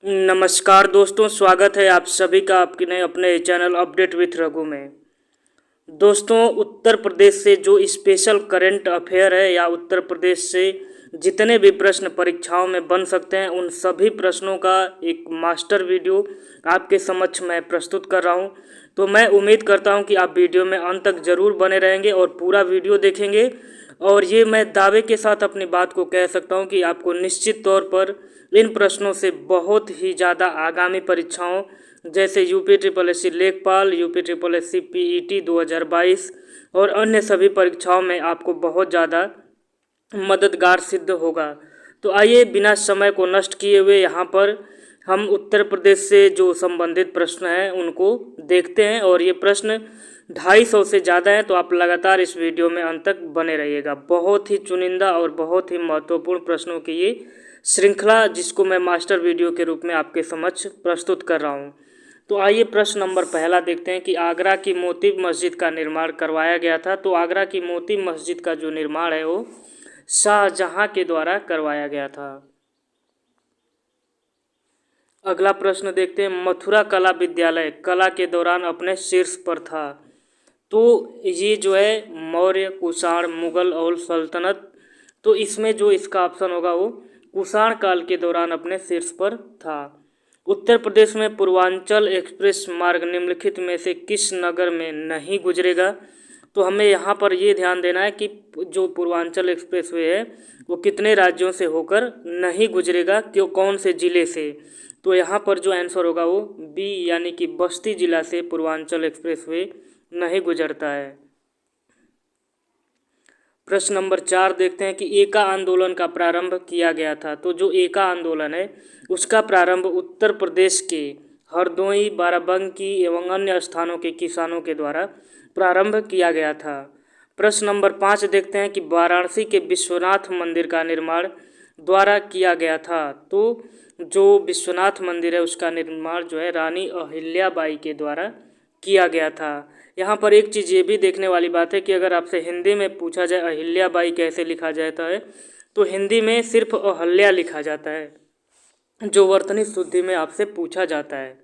नमस्कार दोस्तों, स्वागत है आप सभी का आपके अपने चैनल अपडेट विथ रघु में। दोस्तों, उत्तर प्रदेश से जो स्पेशल करंट अफेयर है या उत्तर प्रदेश से जितने भी प्रश्न परीक्षाओं में बन सकते हैं उन सभी प्रश्नों का एक मास्टर वीडियो आपके समक्ष मैं प्रस्तुत कर रहा हूं। तो मैं उम्मीद करता हूं कि आप वीडियो में अंत तक ज़रूर बने रहेंगे और पूरा वीडियो देखेंगे। और ये मैं दावे के साथ अपनी बात को कह सकता हूं कि आपको निश्चित तौर पर इन प्रश्नों से बहुत ही ज़्यादा आगामी परीक्षाओं जैसे यूपी ट्रिपल एससी लेखपाल, यूपी ट्रिपल एससी पीईटी 2022 और अन्य सभी परीक्षाओं में आपको बहुत ज़्यादा मददगार सिद्ध होगा। तो आइए बिना समय को नष्ट किए हुए यहाँ पर हम उत्तर प्रदेश से जो संबंधित प्रश्न हैं उनको देखते हैं। और ये प्रश्न 250 से ज़्यादा हैं, तो आप लगातार इस वीडियो में अंत तक बने रहिएगा। बहुत ही चुनिंदा और बहुत ही महत्वपूर्ण प्रश्नों की ये श्रृंखला जिसको मैं मास्टर वीडियो के रूप में आपके समक्ष प्रस्तुत कर रहा हूँ। तो आइए प्रश्न नंबर पहला देखते हैं कि आगरा की मोती मस्जिद का निर्माण करवाया गया था। तो आगरा की मोती मस्जिद का जो निर्माण है वो शाहजहां के द्वारा करवाया गया था। अगला प्रश्न देखते हैं, मथुरा कला विद्यालय कला के दौरान अपने शीर्ष पर था। तो ये जो है मौर्य, कुषाण, मुगल और सल्तनत, तो इसमें जो इसका ऑप्शन होगा वो कुषाण काल के दौरान अपने शीर्ष पर था। उत्तर प्रदेश में पूर्वांचल एक्सप्रेस मार्ग निम्नलिखित में से किस नगर में नहीं गुजरेगा। तो हमें यहाँ पर ये ध्यान देना है कि जो पूर्वांचल एक्सप्रेस वे है वो कितने राज्यों से होकर नहीं गुजरेगा, क्यों, कौन से ज़िले से। तो यहाँ पर जो आंसर होगा वो बी यानी कि बस्ती जिला से पूर्वांचल एक्सप्रेस वे नहीं गुजरता है। प्रश्न नंबर 4 देखते हैं कि एका आंदोलन का प्रारंभ किया गया था। तो जो एका आंदोलन है उसका प्रारंभ उत्तर प्रदेश के हरदोई, बाराबंकी एवं अन्य स्थानों के किसानों के द्वारा प्रारंभ किया गया था। प्रश्न नंबर 5 देखते हैं कि वाराणसी के विश्वनाथ मंदिर का निर्माण द्वारा किया गया था। तो जो विश्वनाथ मंदिर है उसका निर्माण जो है रानी अहिल्याबाई के द्वारा किया गया था। यहाँ पर एक चीज़ ये भी देखने वाली बात है कि अगर आपसे हिंदी में पूछा जाए अहिल्याबाई कैसे लिखा जाता है, तो हिंदी में सिर्फ अहल्या लिखा जाता है, जो वर्तनी शुद्धि में आपसे पूछा जाता है।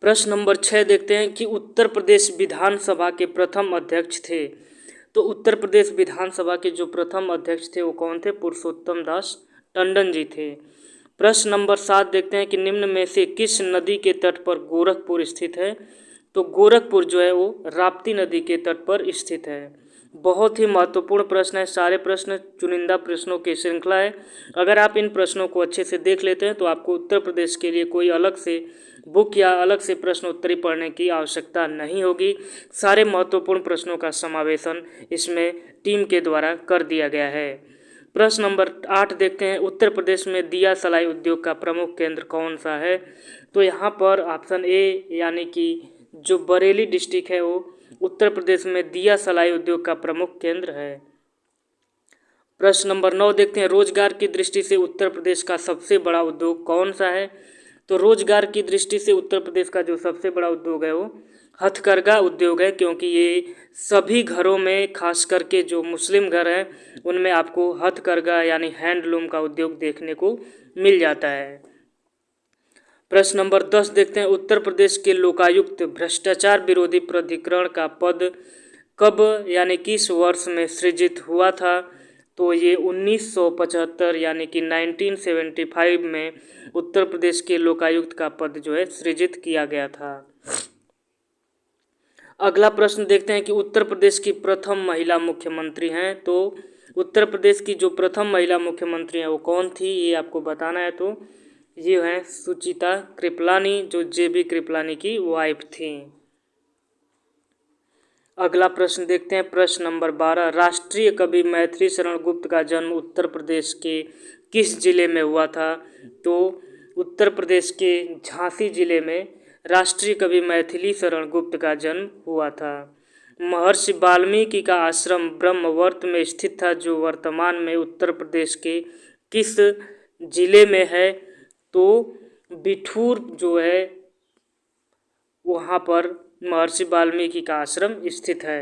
प्रश्न नंबर 6 देखते हैं कि उत्तर प्रदेश विधानसभा के प्रथम अध्यक्ष थे। तो उत्तर प्रदेश विधानसभा के जो प्रथम अध्यक्ष थे वो कौन थे? पुरुषोत्तम दास टंडन जी थे। प्रश्न नंबर 7 देखते हैं कि निम्न में से किस नदी के तट पर गोरखपुर स्थित है। तो गोरखपुर जो है वो राप्ती नदी के तट पर स्थित है। बहुत ही महत्वपूर्ण प्रश्न है, सारे प्रश्न चुनिंदा प्रश्नों की श्रृंखला है। अगर आप इन प्रश्नों को अच्छे से देख लेते हैं तो आपको उत्तर प्रदेश के लिए कोई अलग से बुक या अलग से प्रश्नोत्तरी पढ़ने की आवश्यकता नहीं होगी। सारे महत्वपूर्ण प्रश्नों का समावेशन इसमें टीम के द्वारा कर दिया गया है। प्रश्न नंबर 8 देखते हैं, उत्तर प्रदेश में दिया सलाई उद्योग का प्रमुख केंद्र कौन सा है। तो यहाँ पर ऑप्शन ए यानी कि जो बरेली डिस्ट्रिक्ट है वो उत्तर प्रदेश में दिया सलाई उद्योग का प्रमुख केंद्र है। प्रश्न नंबर 9 देखते हैं, रोजगार की दृष्टि से उत्तर प्रदेश का सबसे बड़ा उद्योग कौन सा है। तो रोजगार की दृष्टि से उत्तर प्रदेश का जो सबसे बड़ा उद्योग है वो हथकरघा उद्योग है, क्योंकि ये सभी घरों में खास करके जो मुस्लिम घर हैं उनमें आपको हथकरघा यानी हैंडलूम का उद्योग देखने को मिल जाता है। प्रश्न नंबर 10 देखते हैं, उत्तर प्रदेश के लोकायुक्त भ्रष्टाचार विरोधी प्राधिकरण का पद कब यानी किस वर्ष में सृजित हुआ था। तो ये 1975 यानी कि 1975 में उत्तर प्रदेश के लोकायुक्त का पद जो है सृजित किया गया था। अगला प्रश्न देखते हैं कि उत्तर प्रदेश की प्रथम महिला मुख्यमंत्री हैं। तो उत्तर प्रदेश की जो प्रथम महिला मुख्यमंत्री हैं वो कौन थी, ये आपको बताना है। तो ये हैं सुचिता कृपलानी, जो जेबी कृपलानी की वाइफ थी। अगला प्रश्न देखते हैं, प्रश्न नंबर 12, राष्ट्रीय कवि मैथिली शरण गुप्त का जन्म उत्तर प्रदेश के किस जिले में हुआ था। तो उत्तर प्रदेश के झांसी जिले में राष्ट्रीय कवि मैथिली शरण गुप्त का जन्म हुआ था। महर्षि वाल्मीकि का आश्रम ब्रह्मवर्त में स्थित था, जो वर्तमान में उत्तर प्रदेश के किस जिले में है। तो बिठूर जो है वहाँ पर महर्षि वाल्मीकि का आश्रम स्थित है।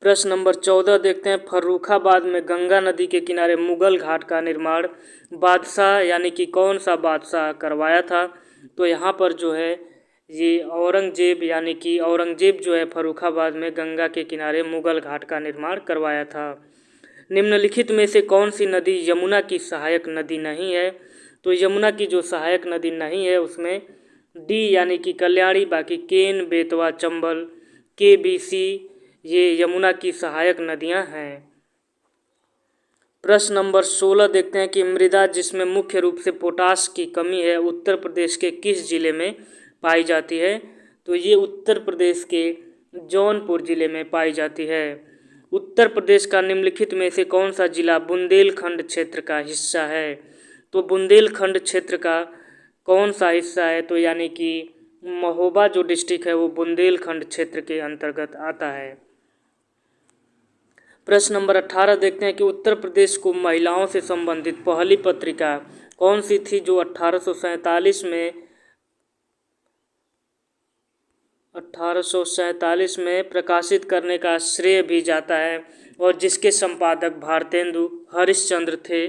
प्रश्न नंबर 14 देखते हैं, फर्रुखाबाद में गंगा नदी के किनारे मुगल घाट का निर्माण बादशाह यानी कि कौन सा बादशाह करवाया था? तो यहाँ पर जो है ये औरंगजेब यानी कि औरंगजेब जो है फर्रुखाबाद में गंगा के किनारे मुगल घाट का निर्माण करवाया था। निम्नलिखित में से कौन सी नदी यमुना की सहायक नदी नहीं है? तो यमुना की जो सहायक नदी नहीं है उसमें डी यानी कि कल्याणी, बाकी केन, बेतवा, चंबल, के, बी, सी ये यमुना की सहायक नदियां हैं। प्रश्न नंबर 16 देखते हैं कि मृदा जिसमें मुख्य रूप से पोटाश की कमी है उत्तर प्रदेश के किस जिले में पाई जाती है? तो ये उत्तर प्रदेश के जौनपुर जिले में पाई जाती है। उत्तर प्रदेश का निम्नलिखित में से कौन सा जिला बुंदेलखंड क्षेत्र का हिस्सा है? तो बुंदेलखंड क्षेत्र का कौन सा हिस्सा है? तो यानी कि महोबा जो डिस्ट्रिक्ट है वो बुंदेलखंड क्षेत्र के अंतर्गत आता है। प्रश्न नंबर 18 देखते हैं कि उत्तर प्रदेश को महिलाओं से संबंधित पहली पत्रिका कौन सी थी जो 1847 में प्रकाशित करने का श्रेय भी जाता है और जिसके संपादक भारतेंदु हरिश्चंद्र थे?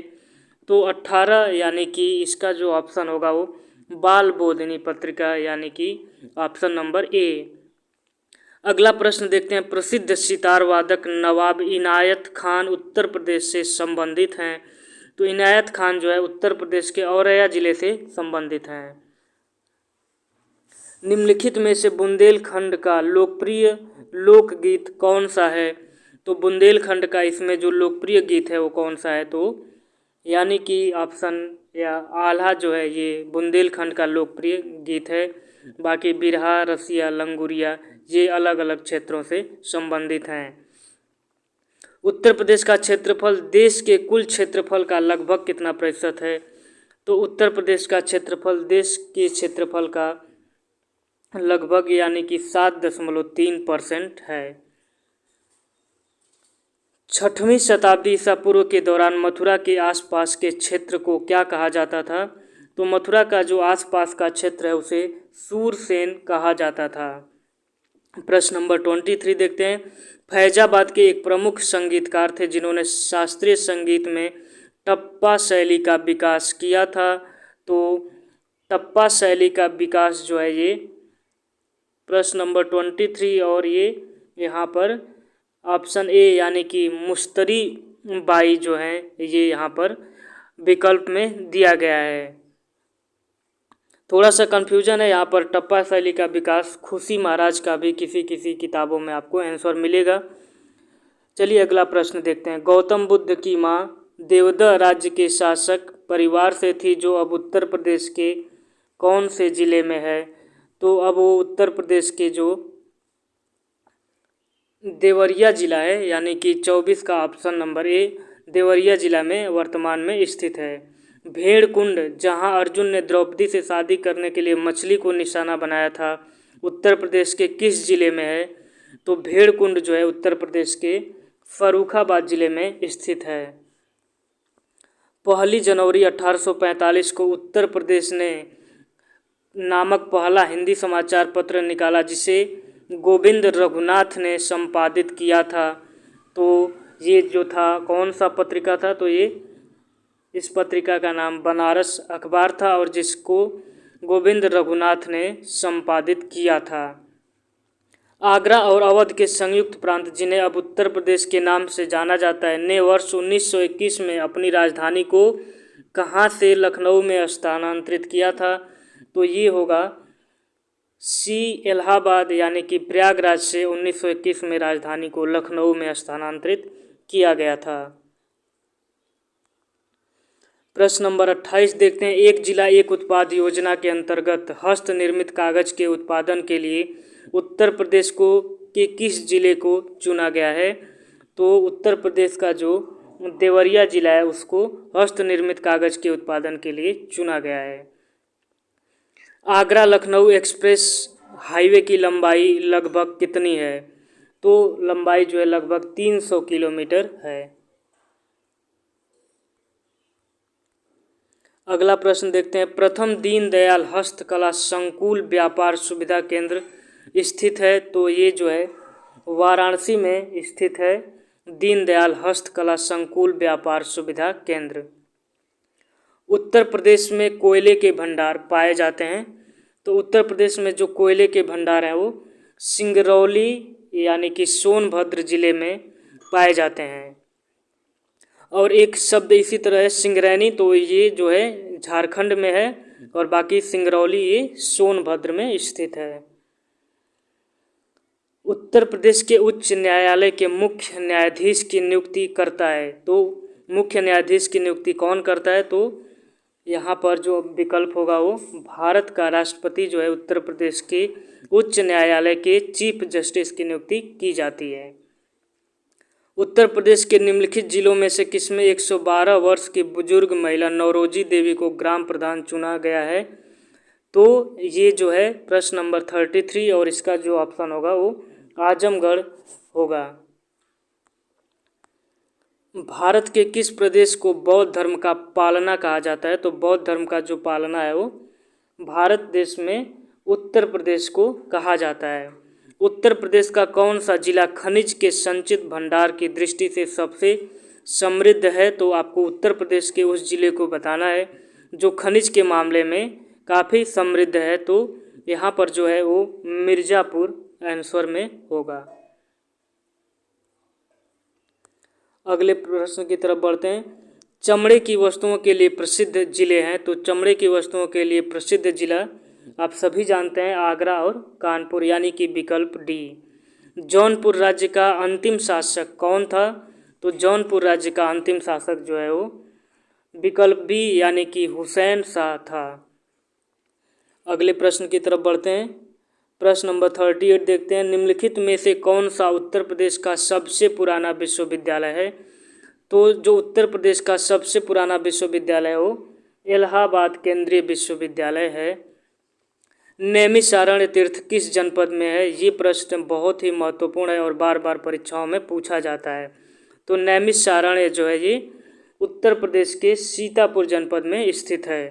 तो 18 यानी कि इसका जो ऑप्शन होगा वो बाल बोधिनी पत्रिका यानी कि ऑप्शन नंबर ए। अगला प्रश्न देखते हैं, प्रसिद्ध सितार वादक नवाब इनायत खान उत्तर प्रदेश से संबंधित हैं? तो इनायत खान जो है उत्तर प्रदेश के औरैया जिले से संबंधित हैं। निम्नलिखित में से बुंदेलखंड का लोकप्रिय लोकगीत कौन सा है? तो बुंदेलखंड का इसमें जो लोकप्रिय गीत है वो कौन सा है? तो यानी कि ऑप्शन या आल्हा जो है ये बुंदेलखंड का लोकप्रिय गीत है। बाकी बिरहा, रसिया, लंगुरिया ये अलग अलग क्षेत्रों से संबंधित हैं। उत्तर प्रदेश का क्षेत्रफल देश के कुल क्षेत्रफल का लगभग कितना प्रतिशत है? तो उत्तर प्रदेश का क्षेत्रफल देश के क्षेत्रफल का लगभग यानी कि 7.3% है। 6वीं शताब्दी ईसा पूर्व के दौरान मथुरा के आसपास के क्षेत्र को क्या कहा जाता था? तो मथुरा का जो आसपास का क्षेत्र है उसे सूरसेन कहा जाता था। प्रश्न नंबर 23 देखते हैं, फैजाबाद के एक प्रमुख संगीतकार थे जिन्होंने शास्त्रीय संगीत में टप्पा शैली का विकास किया था? तो टप्पा शैली का विकास जो है ये प्रश्न नंबर 23 और ये यहाँ पर ऑप्शन ए यानी कि मुस्तरी बाई जो है ये यहाँ पर विकल्प में दिया गया है। थोड़ा सा कन्फ्यूजन है यहाँ पर, टप्पा शैली का विकास खुशी महाराज का भी किसी किसी किताबों में आपको आंसर मिलेगा। चलिए अगला प्रश्न देखते हैं, गौतम बुद्ध की माँ देवदह राज्य के शासक परिवार से थी जो अब उत्तर प्रदेश के कौन से जिले में है? तो अब वो उत्तर प्रदेश के जो देवरिया जिला है यानी कि 24 का ऑप्शन नंबर ए देवरिया जिला में वर्तमान में स्थित है। भेड़ कुंड जहां अर्जुन ने द्रौपदी से शादी करने के लिए मछली को निशाना बनाया था उत्तर प्रदेश के किस जिले में है? तो भेड़ कुंड जो है उत्तर प्रदेश के फर्रुखाबाद जिले में स्थित है। 1 जनवरी 1845 को उत्तर प्रदेश ने नामक पहला हिंदी समाचार पत्र निकाला जिसे गोविंद रघुनाथ ने संपादित किया था। तो ये जो था कौन सा पत्रिका था? तो ये इस पत्रिका का नाम बनारस अखबार था और जिसको गोविंद रघुनाथ ने संपादित किया था। आगरा और अवध के संयुक्त प्रांत जिन्हें अब उत्तर प्रदेश के नाम से जाना जाता है ने वर्ष 1921 में अपनी राजधानी को कहाँ से लखनऊ में स्थानांतरित किया था? तो ये होगा सी इलाहाबाद यानी कि प्रयागराज से 1921 में राजधानी को लखनऊ में स्थानांतरित किया गया था। प्रश्न नंबर 28 देखते हैं, एक जिला एक उत्पाद योजना के अंतर्गत हस्त निर्मित कागज के उत्पादन के लिए उत्तर प्रदेश को के किस जिले को चुना गया है? तो उत्तर प्रदेश का जो देवरिया जिला है उसको हस्त निर्मित कागज के उत्पादन के लिए चुना गया है। आगरा लखनऊ एक्सप्रेस हाईवे की लंबाई लगभग कितनी है? तो लंबाई जो है लगभग 300 किलोमीटर है। अगला प्रश्न देखते हैं, प्रथम दीनदयाल हस्तकला संकुल व्यापार सुविधा केंद्र स्थित है? तो ये जो है वाराणसी में स्थित है दीनदयाल हस्तकला संकुल व्यापार सुविधा केंद्र। उत्तर प्रदेश में कोयले के भंडार पाए जाते हैं। तो उत्तर प्रदेश में जो कोयले के भंडार हैं वो सिंगरौली यानी कि सोनभद्र जिले में पाए जाते हैं। और एक शब्द इसी तरह है सिंगरैनी, तो ये जो है झारखंड में है और बाकी सिंगरौली ये सोनभद्र में स्थित है। उत्तर प्रदेश के उच्च न्यायालय के मुख्य न्यायाधीश की नियुक्ति करता है। तो मुख्य न्यायाधीश की नियुक्ति कौन करता है? तो यहाँ पर जो विकल्प होगा वो भारत का राष्ट्रपति जो है उत्तर प्रदेश के उच्च न्यायालय के चीफ जस्टिस की नियुक्ति की जाती है। उत्तर प्रदेश के निम्नलिखित जिलों में से किसमें 112 वर्ष की बुजुर्ग महिला नौरोजी देवी को ग्राम प्रधान चुना गया है? तो ये जो है प्रश्न नंबर 33 और इसका जो ऑप्शन होगा वो आजमगढ़ होगा। भारत के किस प्रदेश को बौद्ध धर्म का पालना कहा जाता है? तो बौद्ध धर्म का जो पालना है वो भारत देश में उत्तर प्रदेश को कहा जाता है। उत्तर प्रदेश का कौन सा जिला खनिज के संचित भंडार की दृष्टि से सबसे समृद्ध है? तो आपको उत्तर प्रदेश के उस जिले को बताना है जो खनिज के मामले में काफ़ी समृद्ध है। तो यहाँ पर जो है वो मिर्ज़ापुर आंसर में होगा। अगले प्रश्न की तरफ बढ़ते हैं। चमड़े की वस्तुओं के लिए प्रसिद्ध जिले हैं। तो चमड़े की वस्तुओं के लिए प्रसिद्ध जिला आप सभी जानते हैं आगरा और कानपुर, यानी कि विकल्प डी। जौनपुर राज्य का अंतिम शासक कौन था? तो जौनपुर राज्य का अंतिम शासक जो है वो विकल्प बी यानी कि हुसैन शाह था। अगले प्रश्न की तरफ बढ़ते हैं। प्रश्न नंबर 38 देखते हैं। निम्नलिखित में से कौन सा उत्तर प्रदेश का सबसे पुराना विश्वविद्यालय है? तो जो उत्तर प्रदेश का सबसे पुराना विश्वविद्यालय है वो इलाहाबाद केंद्रीय विश्वविद्यालय है। नैमिषारण्य तीर्थ किस जनपद में है? ये प्रश्न बहुत ही महत्वपूर्ण है और बार बार परीक्षाओं में पूछा जाता है। तो नैमिषारण्य जो है ये उत्तर प्रदेश के सीतापुर जनपद में स्थित है।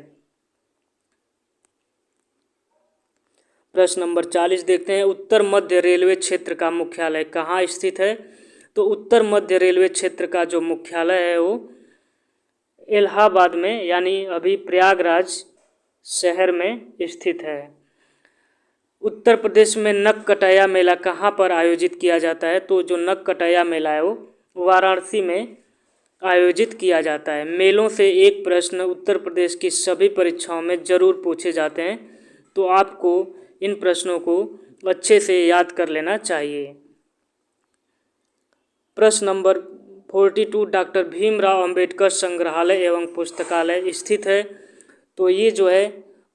प्रश्न नंबर 40 देखते हैं। उत्तर मध्य रेलवे क्षेत्र का मुख्यालय कहाँ स्थित है? तो उत्तर मध्य रेलवे क्षेत्र का जो मुख्यालय है वो इलाहाबाद में यानी अभी प्रयागराज शहर में स्थित है। उत्तर प्रदेश में नक्कटैया मेला कहाँ पर आयोजित किया जाता है? तो जो नक्कटैया मेला है वो वाराणसी में आयोजित किया जाता है। मेलों से एक प्रश्न उत्तर प्रदेश की सभी परीक्षाओं में ज़रूर पूछे जाते हैं, तो आपको इन प्रश्नों को अच्छे से याद कर लेना चाहिए। प्रश्न नंबर 42 डॉक्टर भीमराव अंबेडकर संग्रहालय एवं पुस्तकालय स्थित है। तो ये जो है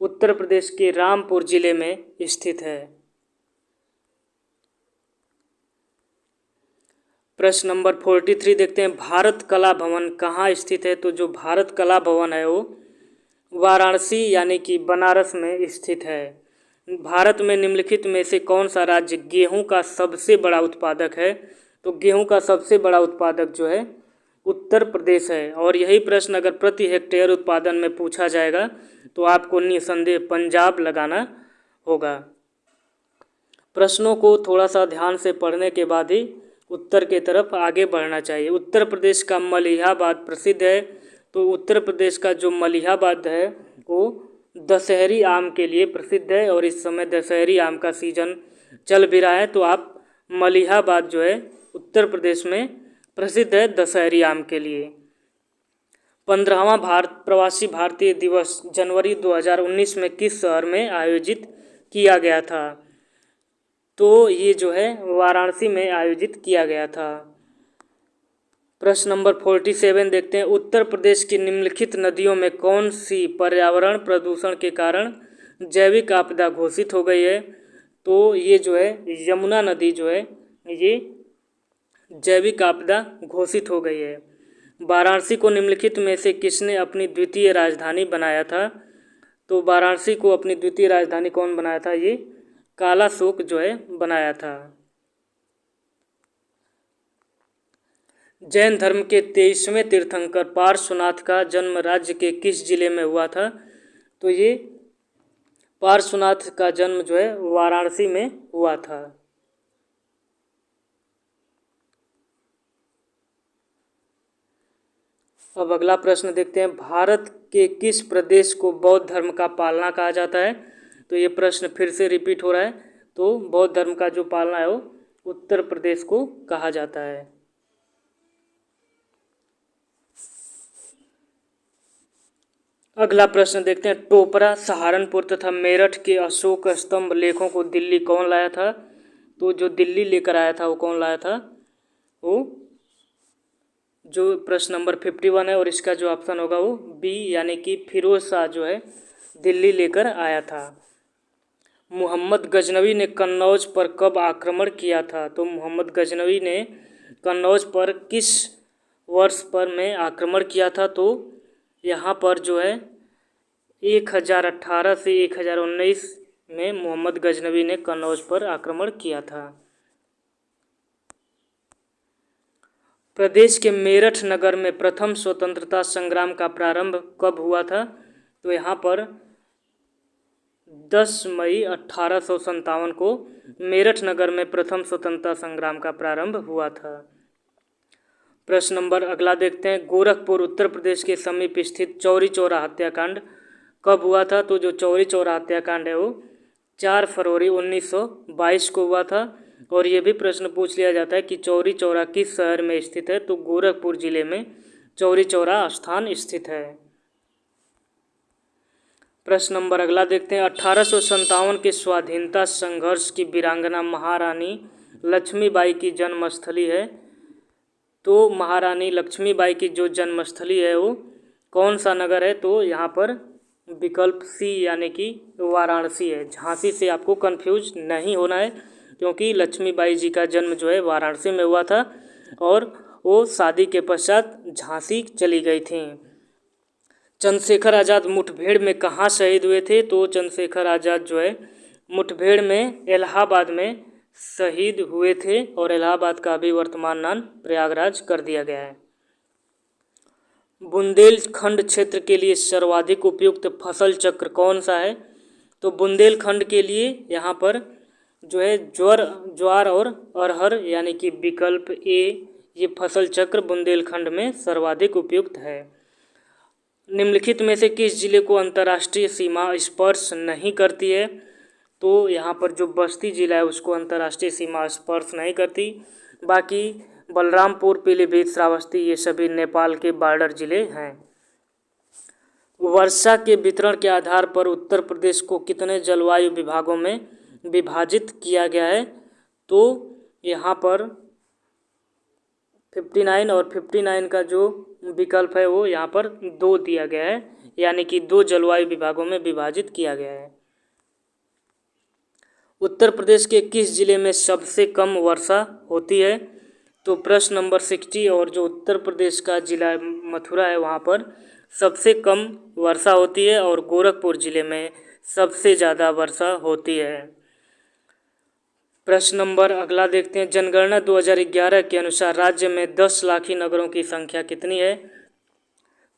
उत्तर प्रदेश के रामपुर जिले में स्थित है। प्रश्न नंबर 43 देखते हैं। भारत कला भवन कहाँ स्थित है? तो जो भारत कला भवन है वो वाराणसी यानी कि बनारस में स्थित है। भारत में निम्नलिखित में से कौन सा राज्य गेहूं का सबसे बड़ा उत्पादक है? तो गेहूं का सबसे बड़ा उत्पादक जो है उत्तर प्रदेश है। और यही प्रश्न अगर प्रति हेक्टेयर उत्पादन में पूछा जाएगा तो आपको निसंदेह पंजाब लगाना होगा। प्रश्नों को थोड़ा सा ध्यान से पढ़ने के बाद ही उत्तर के तरफ आगे बढ़ना चाहिए। उत्तर प्रदेश का मलिहाबाद प्रसिद्ध है। तो उत्तर प्रदेश का जो मलिहाबाद है वो दशहरी आम के लिए प्रसिद्ध है और इस समय दशहरी आम का सीजन चल भी रहा है। तो आप मलिहाबाद जो है उत्तर प्रदेश में प्रसिद्ध है दशहरी आम के लिए। 15वां प्रवासी भारतीय दिवस जनवरी 2019 में किस शहर में आयोजित किया गया था? तो ये जो है वाराणसी में आयोजित किया गया था। प्रश्न नंबर 47 देखते हैं। उत्तर प्रदेश की निम्नलिखित नदियों में कौन सी पर्यावरण प्रदूषण के कारण जैविक आपदा घोषित हो गई है? तो ये जो है यमुना नदी जो है ये जैविक आपदा घोषित हो गई है। वाराणसी को निम्नलिखित में से किसने अपनी द्वितीय राजधानी बनाया था? तो वाराणसी को अपनी द्वितीय राजधानी कौन बनाया था? ये कालाशोक जो है बनाया था। जैन धर्म के 23वें तीर्थंकर पार्श्वनाथ का जन्म राज्य के किस जिले में हुआ था? तो ये पार्श्वनाथ का जन्म जो है वाराणसी में हुआ था। अब अगला प्रश्न देखते हैं, भारत के किस प्रदेश को बौद्ध धर्म का पालना कहा जाता है? तो ये प्रश्न फिर से रिपीट हो रहा है। तो बौद्ध धर्म का जो पालना है वो उत्तर प्रदेश को कहा जाता है। अगला प्रश्न देखते हैं, टोपरा, सहारनपुर तथा मेरठ के अशोक स्तंभ लेखों को दिल्ली कौन लाया था? तो जो दिल्ली लेकर आया था वो कौन लाया था? वो जो प्रश्न नंबर 51 है और इसका जो ऑप्शन होगा वो बी, यानी कि फिरोज शाह जो है दिल्ली लेकर आया था। मोहम्मद गजनवी ने कन्नौज पर कब आक्रमण किया था? तो मोहम्मद गजनवी ने कन्नौज पर किस वर्ष पर में आक्रमण किया था? तो यहाँ पर जो है 1018 से 1019 में मोहम्मद गजनवी ने कन्नौज पर आक्रमण किया था। प्रदेश के मेरठ नगर में प्रथम स्वतंत्रता संग्राम का प्रारंभ कब हुआ था? तो यहाँ पर 10 मई 1857 को मेरठ नगर में प्रथम स्वतंत्रता संग्राम का प्रारंभ हुआ था। प्रश्न नंबर अगला देखते हैं, गोरखपुर उत्तर प्रदेश के समीप स्थित चौरी चौरा हत्याकांड कब हुआ था? तो जो चौरी चौरा हत्याकांड है वो 4 फरवरी 1922 को हुआ था। और ये भी प्रश्न पूछ लिया जाता है कि चौरी चौरा किस शहर में स्थित है? तो गोरखपुर जिले में चौरी चौरा स्थान स्थित है। प्रश्न नंबर अगला देखते हैं, 1857 के स्वाधीनता संघर्ष की वीरांगना महारानी लक्ष्मीबाई की जन्मस्थली है। तो महारानी लक्ष्मीबाई की जो जन्मस्थली है वो कौन सा नगर है? तो यहाँ पर विकल्प सी, यानी कि वाराणसी है। झांसी से आपको कंफ्यूज नहीं होना है, क्योंकि लक्ष्मीबाई जी का जन्म जो है वाराणसी में हुआ था और वो शादी के पश्चात झांसी चली गई थी। चंद्रशेखर आज़ाद मुठभेड़ में कहाँ शहीद हुए थे? तो चंद्रशेखर आज़ाद जो है मुठभेड़ में इलाहाबाद में शहीद हुए थे और इलाहाबाद का भी वर्तमान नाम प्रयागराज कर दिया गया है। बुंदेलखंड क्षेत्र के लिए सर्वाधिक उपयुक्त फसल चक्र कौन सा है? तो बुंदेलखंड के लिए यहाँ पर जो है ज्वार और अरहर, यानी कि विकल्प ए, ये फसल चक्र बुंदेलखंड में सर्वाधिक उपयुक्त है। निम्नलिखित में से किस जिले को अंतर्राष्ट्रीय सीमा स्पर्श नहीं करती है? तो यहाँ पर जो बस्ती जिला है उसको अंतर्राष्ट्रीय सीमा स्पर्श नहीं करती। बाकी बलरामपुर, पीलीभीत, श्रावस्ती ये सभी नेपाल के बॉर्डर जिले हैं। वर्षा के वितरण के आधार पर उत्तर प्रदेश को कितने जलवायु विभागों में विभाजित किया गया है? तो यहाँ पर 59 और 59 का जो विकल्प है वो यहाँ पर 2 दिया गया है, यानी कि 2 जलवायु विभागों में विभाजित किया गया है। उत्तर प्रदेश के किस जिले में सबसे कम वर्षा होती है? तो प्रश्न नंबर 60, और जो उत्तर प्रदेश का जिला मथुरा है वहाँ पर सबसे कम वर्षा होती है और गोरखपुर जिले में सबसे ज़्यादा वर्षा होती है। प्रश्न नंबर अगला देखते हैं, जनगणना 2011 के अनुसार राज्य में 10 लाखी नगरों की संख्या कितनी है?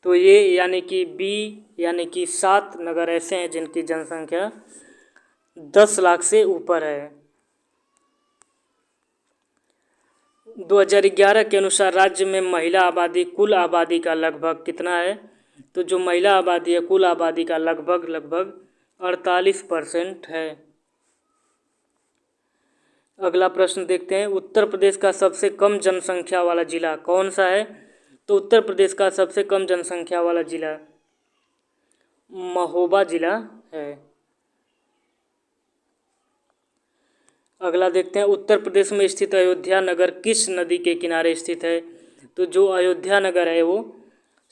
तो ये यानी कि बी, यानी कि 7 नगर ऐसे हैं जिनकी जनसंख्या 10 लाख से ऊपर है। 2011 के अनुसार राज्य में महिला आबादी कुल आबादी का लगभग कितना है? तो जो महिला आबादी है कुल आबादी का लगभग 48% है। अगला प्रश्न देखते हैं, उत्तर प्रदेश का सबसे कम जनसंख्या वाला जिला कौन सा है? तो उत्तर प्रदेश का सबसे कम जनसंख्या वाला जिला महोबा जिला है। अगला देखते हैं, उत्तर प्रदेश में स्थित अयोध्या नगर किस नदी के किनारे स्थित है? तो जो अयोध्या नगर है वो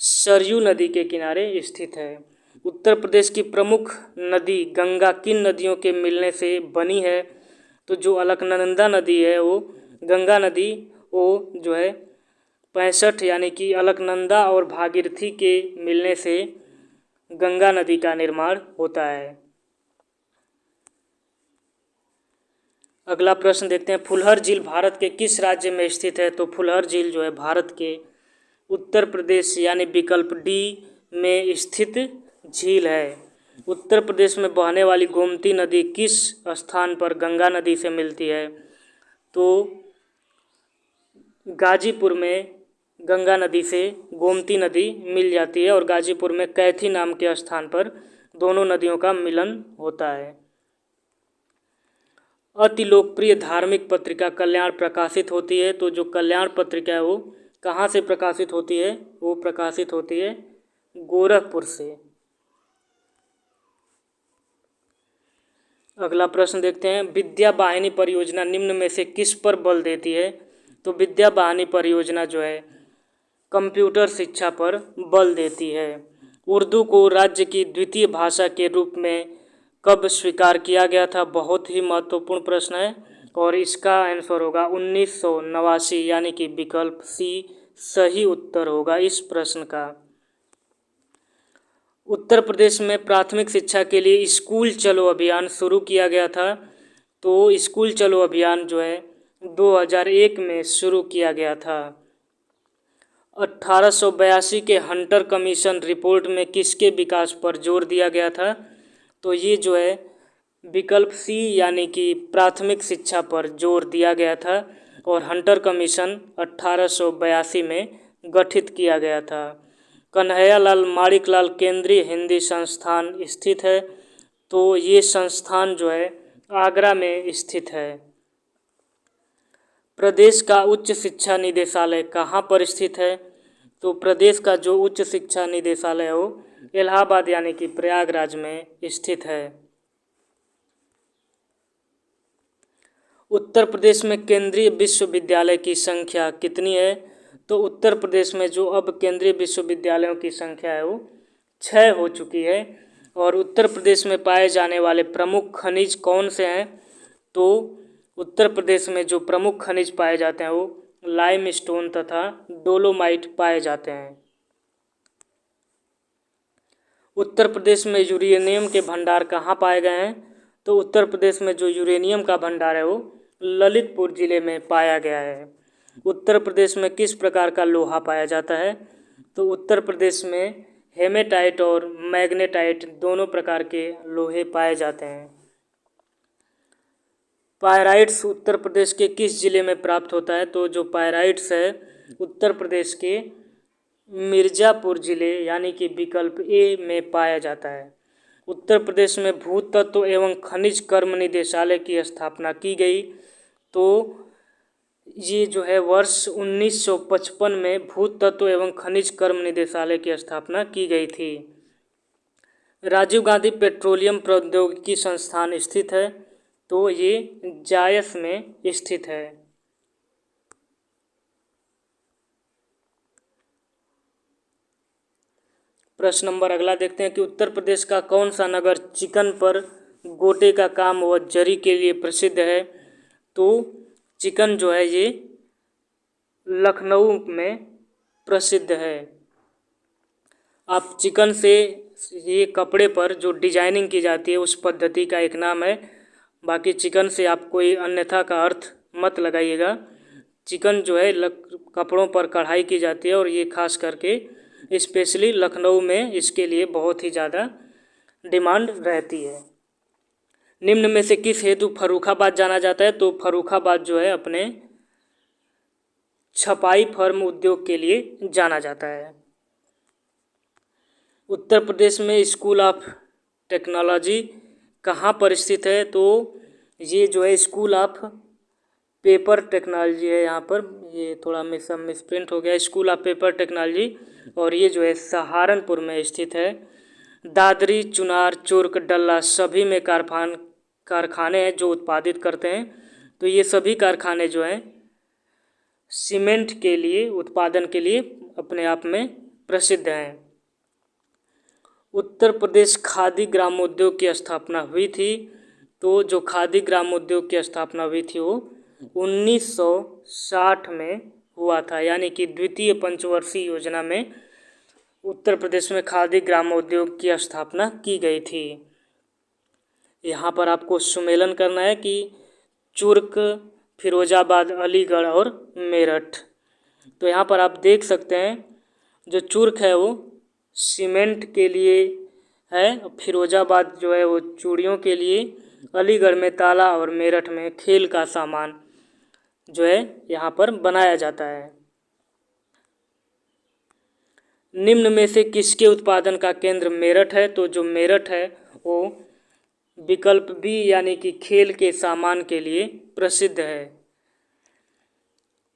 सरयू नदी के किनारे स्थित है। उत्तर प्रदेश की प्रमुख नदी गंगा किन नदियों के मिलने से बनी है? तो जो अलकनंदा नदी है वो गंगा नदी वो जो है 65, यानी कि अलकनंदा और भागीरथी के मिलने से गंगा नदी का निर्माण होता है। अगला प्रश्न देखते हैं, फुलहर झील भारत के किस राज्य में स्थित है? तो फुलहर झील जो है भारत के उत्तर प्रदेश यानी विकल्प डी में स्थित झील है। उत्तर प्रदेश में बहने वाली गोमती नदी किस स्थान पर गंगा नदी से मिलती है? तो गाजीपुर में गंगा नदी से गोमती नदी मिल जाती है और गाजीपुर में कैथी नाम के स्थान पर दोनों नदियों का मिलन होता है। अति लोकप्रिय धार्मिक पत्रिका कल्याण प्रकाशित होती है। तो जो कल्याण पत्रिका है वो कहाँ से प्रकाशित होती है? वो प्रकाशित होती है गोरखपुर से। अगला प्रश्न देखते हैं, विद्या वाहिनी परियोजना निम्न में से किस पर बल देती है? तो विद्या वाहिनी परियोजना जो है कंप्यूटर शिक्षा पर बल देती है। उर्दू को राज्य की द्वितीय भाषा के रूप में कब स्वीकार किया गया था? बहुत ही महत्वपूर्ण प्रश्न है और इसका आंसर होगा 1989, यानी कि विकल्प सी सही उत्तर होगा इस प्रश्न का। उत्तर प्रदेश में प्राथमिक शिक्षा के लिए स्कूल चलो अभियान शुरू किया गया था। तो स्कूल चलो अभियान जो है 2001 में शुरू किया गया था। 1882 के हंटर कमीशन रिपोर्ट में किसके विकास पर जोर दिया गया था? तो ये जो है विकल्प सी यानी कि प्राथमिक शिक्षा पर जोर दिया गया था और हंटर कमीशन 1882 में गठित किया गया था। कन्हैयालाल माणिकलाल केंद्रीय हिंदी संस्थान स्थित है। तो ये संस्थान जो है आगरा में स्थित है। प्रदेश का उच्च शिक्षा निदेशालय कहाँ पर स्थित है? तो प्रदेश का जो उच्च शिक्षा निदेशालय है वो इलाहाबाद यानी कि प्रयागराज में स्थित है। उत्तर प्रदेश में केंद्रीय विश्वविद्यालय की संख्या कितनी है? तो उत्तर प्रदेश में जो अब केंद्रीय विश्वविद्यालयों की संख्या है वो 6 हो चुकी है। और उत्तर प्रदेश में पाए जाने वाले प्रमुख खनिज कौन से हैं? तो उत्तर प्रदेश में जो प्रमुख खनिज पाए जाते हैं वो लाइमस्टोन तथा डोलोमाइट पाए जाते हैं। उत्तर प्रदेश में यूरेनियम के भंडार कहाँ पाए गए हैं? तो उत्तर प्रदेश में जो यूरेनियम का भंडार है वो ललितपुर जिले में पाया गया है। उत्तर प्रदेश में किस प्रकार का लोहा पाया जाता है? तो उत्तर प्रदेश में हेमेटाइट और मैग्नेटाइट दोनों प्रकार के लोहे पाए जाते हैं। पायराइट्स उत्तर प्रदेश के किस जिले में प्राप्त होता है? तो जो पायराइट्स है उत्तर प्रदेश के मिर्ज़ापुर जिले यानी कि विकल्प ए में पाया जाता है। उत्तर प्रदेश में भूतत्व एवं खनिज कर्म निदेशालय की स्थापना की गई। तो ये जो है वर्ष 1955 में भूतत्व एवं खनिज कर्म निदेशालय की स्थापना की गई थी। राजीव गांधी पेट्रोलियम प्रौद्योगिकी संस्थान स्थित है। तो ये जायस में स्थित है। प्रश्न नंबर अगला देखते हैं कि उत्तर प्रदेश का कौन सा नगर चिकन पर गोटे का काम व जरी के लिए प्रसिद्ध है? तो चिकन जो है ये लखनऊ में प्रसिद्ध है। आप चिकन से ये कपड़े पर जो डिजाइनिंग की जाती है उस पद्धति का एक नाम है। बाकी चिकन से आप कोई अन्यथा का अर्थ मत लगाइएगा। चिकन जो है कपड़ों पर कढ़ाई की जाती है और ये खास करके स्पेशली लखनऊ में इसके लिए बहुत ही ज़्यादा डिमांड रहती है। निम्न में से किस हेतु फर्रुखाबाद जाना जाता है? तो फर्रुखाबाद जो है अपने छपाई फर्म उद्योग के लिए जाना जाता है। उत्तर प्रदेश में स्कूल ऑफ टेक्नोलॉजी कहाँ पर स्थित है? तो ये जो है स्कूल ऑफ पेपर टेक्नोलॉजी है। यहाँ पर ये थोड़ा मिसप्रिंट हो गया, स्कूल ऑफ पेपर टेक्नोलॉजी, और ये जो है सहारनपुर में स्थित है। दादरी, चुनार, चुर्क, डल्ला सभी में कारखाने हैं जो उत्पादित करते हैं। तो ये सभी कारखाने जो हैं सीमेंट के लिए उत्पादन के लिए अपने आप में प्रसिद्ध हैं। उत्तर प्रदेश खादी ग्रामोद्योग की स्थापना हुई थी। तो जो खादी ग्रामोद्योग की स्थापना हुई थी वो 1960 में हुआ था, यानी कि द्वितीय पंचवर्षीय योजना में उत्तर प्रदेश में खादी ग्रामोद्योग की स्थापना की गई थी। यहाँ पर आपको सुमेलन करना है कि चुर्क, फिरोजाबाद, अलीगढ़ और मेरठ। तो यहाँ पर आप देख सकते हैं जो चुर्क है वो सीमेंट के लिए है, फिरोजाबाद जो है वो चूड़ियों के लिए, अलीगढ़ में ताला और मेरठ में खेल का सामान जो है यहाँ पर बनाया जाता है। निम्न में से किसके उत्पादन का केंद्र मेरठ है? तो जो मेरठ है वो विकल्प बी यानी कि खेल के सामान के लिए प्रसिद्ध है।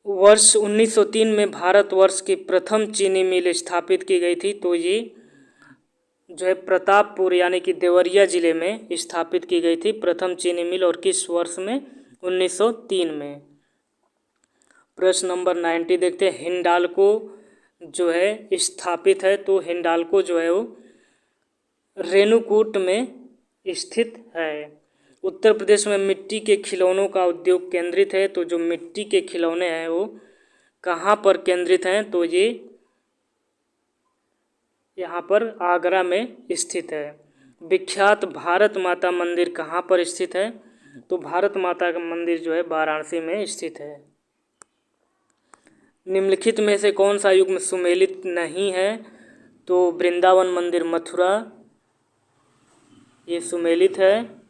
वर्ष 1903 में भारतवर्ष की प्रथम चीनी मिल स्थापित की गई थी। तो ये जो है प्रतापपुर यानी कि देवरिया जिले में स्थापित की गई थी प्रथम चीनी मिल, और किस वर्ष में? 1903 में। प्रश्न नंबर 90 देखते हैं। हिंडाल्को जो है स्थापित है, तो हिंडाल्को जो है वो रेणुकूट में स्थित है। उत्तर प्रदेश में मिट्टी के खिलौनों का उद्योग केंद्रित है। तो जो मिट्टी के खिलौने हैं वो कहाँ पर केंद्रित हैं? तो ये यहाँ पर आगरा में स्थित है। विख्यात भारत माता मंदिर कहाँ पर स्थित है? तो भारत माता का मंदिर जो है वाराणसी में स्थित है। निम्नलिखित में से कौन सा युग्म सुमेलित नहीं है? तो वृंदावन मंदिर मथुरा ये सुमेलित है।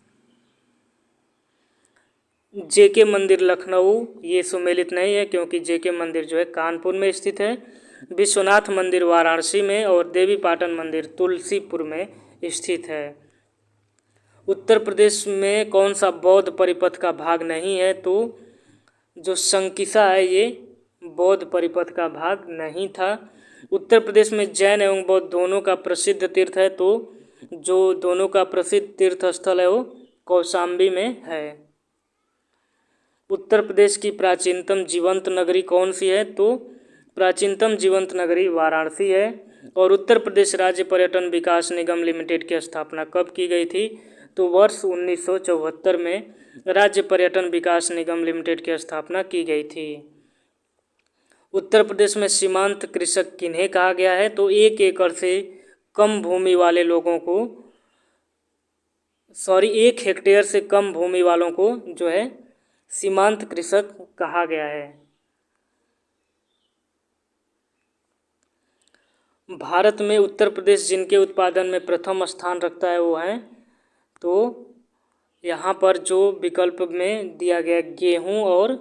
जेके मंदिर लखनऊ ये सुमेलित नहीं है, क्योंकि जेके मंदिर जो है कानपुर में स्थित है। विश्वनाथ मंदिर वाराणसी में, और देवी पाटन मंदिर तुलसीपुर में स्थित है। उत्तर प्रदेश में कौन सा बौद्ध परिपथ का भाग नहीं है? तो जो संकिसा है ये बौद्ध परिपथ का भाग नहीं था। उत्तर प्रदेश में जैन एवं बौद्ध दोनों का प्रसिद्ध तीर्थ है। तो जो दोनों का प्रसिद्ध तीर्थ स्थल है वो कौशाम्बी में है। उत्तर प्रदेश की प्राचीनतम जीवंत नगरी कौन सी है? तो प्राचीनतम जीवंत नगरी वाराणसी है। और उत्तर प्रदेश राज्य पर्यटन विकास निगम लिमिटेड की स्थापना कब की गई थी? तो वर्ष 1974 में राज्य पर्यटन विकास निगम लिमिटेड की स्थापना की गई थी। उत्तर प्रदेश में सीमांत कृषक किन्हें कहा गया है? तो 1 एकड़ से कम भूमि वाले लोगों को 1 हेक्टेयर से कम भूमि वालों को जो है सीमांत कृषक कहा गया है। भारत में उत्तर प्रदेश जिनके उत्पादन में प्रथम स्थान रखता है वो हैं, तो यहाँ पर जो विकल्प में दिया गया गेहूं और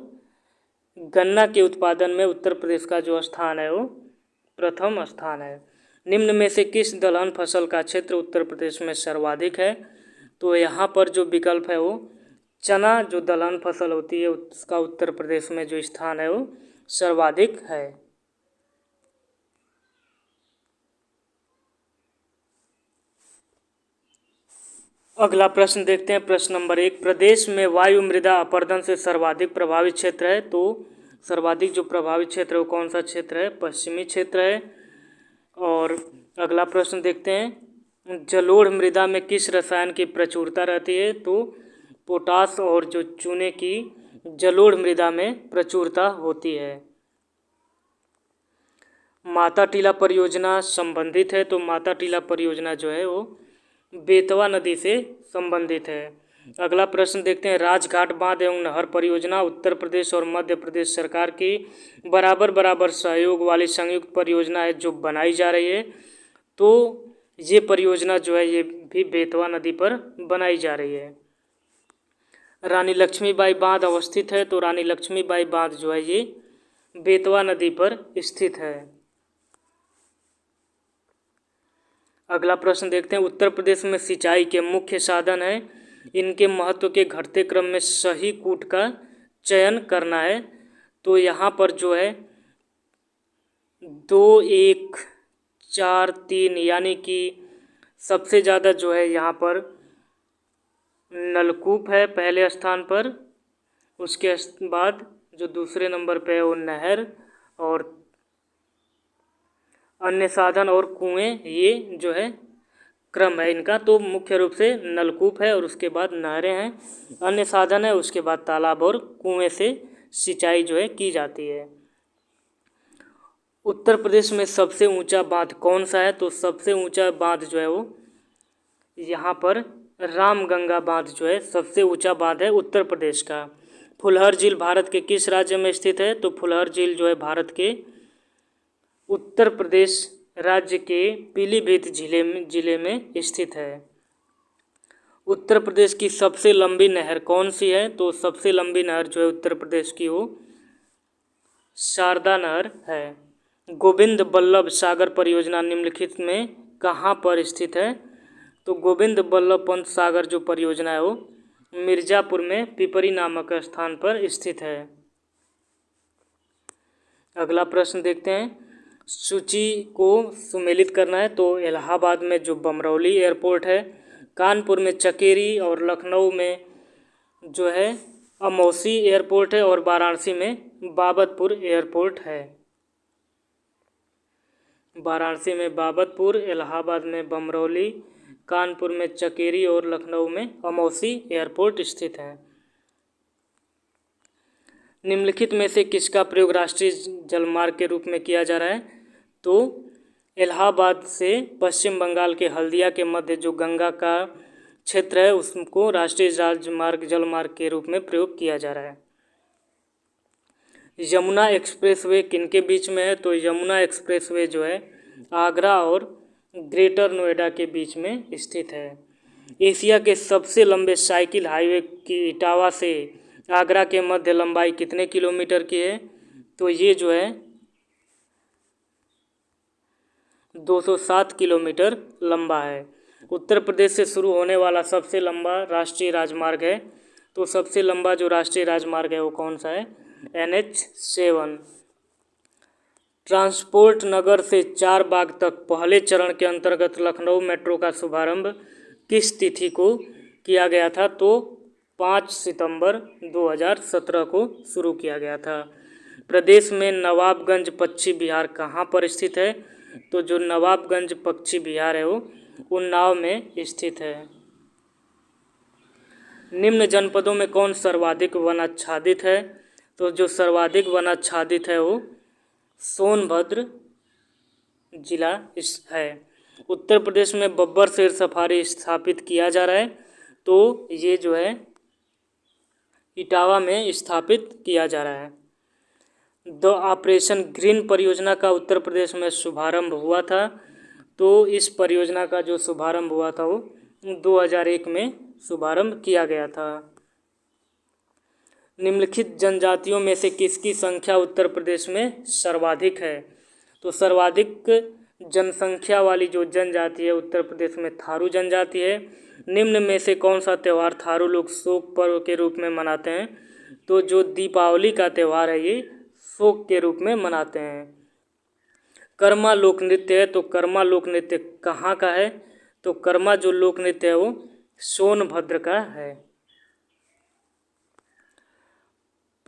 गन्ना के उत्पादन में उत्तर प्रदेश का जो स्थान है वो प्रथम स्थान है। निम्न में से किस दलहन फसल का क्षेत्र उत्तर प्रदेश में सर्वाधिक है? तो यहाँ पर जो विकल्प है वो चना जो दलहन फसल होती है उसका उत्तर प्रदेश में जो स्थान है वो सर्वाधिक है। अगला प्रश्न देखते हैं। प्रश्न नंबर 1, प्रदेश में वायु मृदा अपरदन से सर्वाधिक प्रभावित क्षेत्र है। तो सर्वाधिक जो प्रभावित क्षेत्र है वो कौन सा क्षेत्र है? पश्चिमी क्षेत्र है। और अगला प्रश्न देखते हैं। जलोढ़ मृदा में किस रसायन की प्रचुरता रहती है? तो पोटास और जो चूने की जलोढ़ मृदा में प्रचुरता होती है। माता टीला परियोजना संबंधित है। तो माता टीला परियोजना जो है वो बेतवा नदी से संबंधित है। अगला प्रश्न देखते हैं। राजघाट बांध एवं नहर परियोजना उत्तर प्रदेश और मध्य प्रदेश सरकार की बराबर बराबर सहयोग वाली संयुक्त परियोजना है जो बनाई जा रही है। तो ये परियोजना जो है ये भी बेतवा नदी पर बनाई जा रही है। रानी लक्ष्मीबाई बांध अवस्थित है। तो रानी लक्ष्मीबाई बांध जो है ये बेतवा नदी पर स्थित है। अगला प्रश्न देखते हैं। उत्तर प्रदेश में सिंचाई के मुख्य साधन हैं, इनके महत्व के घटते क्रम में सही कूट का चयन करना है। तो यहाँ पर जो है 2, 1, 4, 3 यानी कि सबसे ज़्यादा जो है यहाँ पर नलकूप है पहले स्थान पर। उसके बाद जो दूसरे नंबर पे है वो नहर और अन्य साधन और कुएं, ये जो है क्रम है इनका। तो मुख्य रूप से नलकूप है और उसके बाद नहरें हैं, अन्य साधन है, उसके बाद तालाब और कुएं से सिंचाई जो है की जाती है। उत्तर प्रदेश में सबसे ऊंचा बांध कौन सा है? तो सबसे ऊंचा बांध जो है वो यहाँ पर रामगंगा बांध जो है सबसे ऊंचा बांध है उत्तर प्रदेश का। फुलहर झील भारत के किस राज्य में स्थित है? तो फुलहर झील जो है भारत के उत्तर प्रदेश राज्य के पीलीभीत जिले में स्थित है। उत्तर प्रदेश की सबसे लंबी नहर कौन सी है? तो सबसे लंबी नहर जो है उत्तर प्रदेश की वो शारदा नहर है। गोविंद बल्लभ सागर परियोजना निम्नलिखित में कहाँ पर स्थित है? तो गोविंद बल्लभ पंत सागर जो परियोजना है वो मिर्ज़ापुर में पिपरी नामक स्थान पर स्थित है। अगला प्रश्न देखते हैं, सूची को सुमेलित करना है। तो इलाहाबाद में जो बमरौली एयरपोर्ट है, कानपुर में चकेरी और लखनऊ में जो है अमौसी एयरपोर्ट है और वाराणसी में बाबतपुर एयरपोर्ट है। वाराणसी में बाबतपुर, इलाहाबाद में बमरौली, कानपुर में चकेरी और लखनऊ में अमौसी एयरपोर्ट स्थित हैं। निम्नलिखित में से किसका प्रयोग राष्ट्रीय जलमार्ग के रूप में किया जा रहा है? तो इलाहाबाद से पश्चिम बंगाल के हल्दिया के मध्य जो गंगा का क्षेत्र है उसको राष्ट्रीय राजमार्ग जलमार्ग के रूप में प्रयोग किया जा रहा है। यमुना एक्सप्रेसवे किनके बीच में है? तो यमुना एक्सप्रेसवे जो है आगरा और ग्रेटर नोएडा के बीच में स्थित है। एशिया के सबसे लंबे साइकिल हाईवे की इटावा से आगरा के मध्य लंबाई कितने किलोमीटर की है? तो ये जो है 207 किलोमीटर लंबा है। उत्तर प्रदेश से शुरू होने वाला सबसे लंबा राष्ट्रीय राजमार्ग है। तो सबसे लंबा जो राष्ट्रीय राजमार्ग है वो कौन सा है? NH7। ट्रांसपोर्ट नगर से चारबाग तक पहले चरण के अंतर्गत लखनऊ मेट्रो का शुभारंभ किस तिथि को किया गया था? तो 5 सितंबर 2017 को शुरू किया गया था। प्रदेश में नवाबगंज पक्षी विहार कहाँ पर स्थित है? तो जो नवाबगंज पक्षी विहार है वो उन्नाव में स्थित है। निम्न जनपदों में कौन सर्वाधिक वन आच्छादित है? तो जो सर्वाधिक वन आच्छादित है वो सोनभद्र जिला है। उत्तर प्रदेश में बब्बर शेर सफारी स्थापित किया जा रहा है। तो ये जो है इटावा में स्थापित किया जा रहा है। द ऑपरेशन ग्रीन परियोजना का उत्तर प्रदेश में शुभारंभ हुआ था। तो इस परियोजना का जो शुभारंभ हुआ था वो 2001 में शुभारंभ किया गया था। निम्नलिखित जनजातियों में से किसकी संख्या उत्तर प्रदेश में सर्वाधिक है? तो सर्वाधिक जनसंख्या वाली जो जनजाति है उत्तर प्रदेश में थारू जनजाति है। निम्न में से कौन सा त्यौहार थारू लोग शोक पर्व के रूप में मनाते हैं? तो जो दीपावली का त्यौहार है ये शोक के रूप में मनाते हैं। कर्मा लोक नृत्य है, तो कर्मा लोक नृत्य कहाँ का है? तो कर्मा जो लोक नृत्य है वो सोनभद्र का है।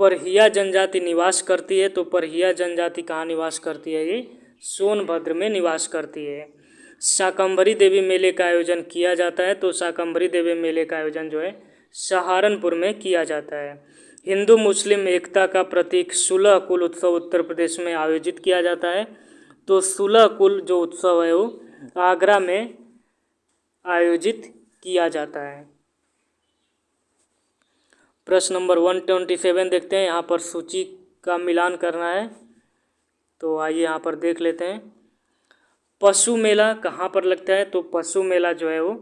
परहिया जनजाति निवास करती है, तो परहिया जनजाति कहाँ निवास करती है? ये सोनभद्र में निवास करती है। शाकंभरी देवी मेले का आयोजन किया जाता है, तो शाकंभरी देवी मेले का आयोजन जो है सहारनपुर में किया जाता है। हिंदू मुस्लिम एकता का प्रतीक सुलह कुल उत्सव उत्तर प्रदेश में आयोजित किया जाता है। तो सुलह कुल जो उत्सव है वो आगरा में आयोजित किया जाता है। प्रश्न नंबर 127 देखते हैं। यहाँ पर सूची का मिलान करना है, तो आइए यहाँ पर देख लेते हैं। पशु मेला कहाँ पर लगता है? तो पशु मेला जो है वो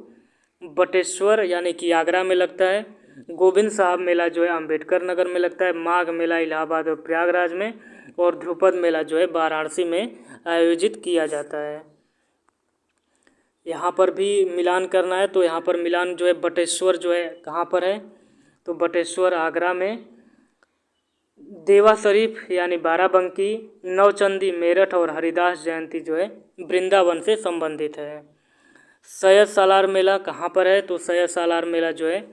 बटेश्वर यानी कि आगरा में लगता है। गोविंद साहब मेला जो है अम्बेडकर नगर में लगता है। माघ मेला इलाहाबाद और प्रयागराज में, और ध्रुपद मेला जो है वाराणसी में आयोजित किया जाता है। यहाँ पर भी मिलान करना है, तो यहाँ पर मिलान जो है बटेश्वर जो है कहाँ पर है? तो बटेश्वर आगरा में। देवा शरीफ यानी बाराबंकी, नौचंदी मेरठ और हरिदास जयंती जो है वृंदावन से संबंधित है। सैयद सालार मेला कहाँ पर है? तो सैयद सालार मेला जो है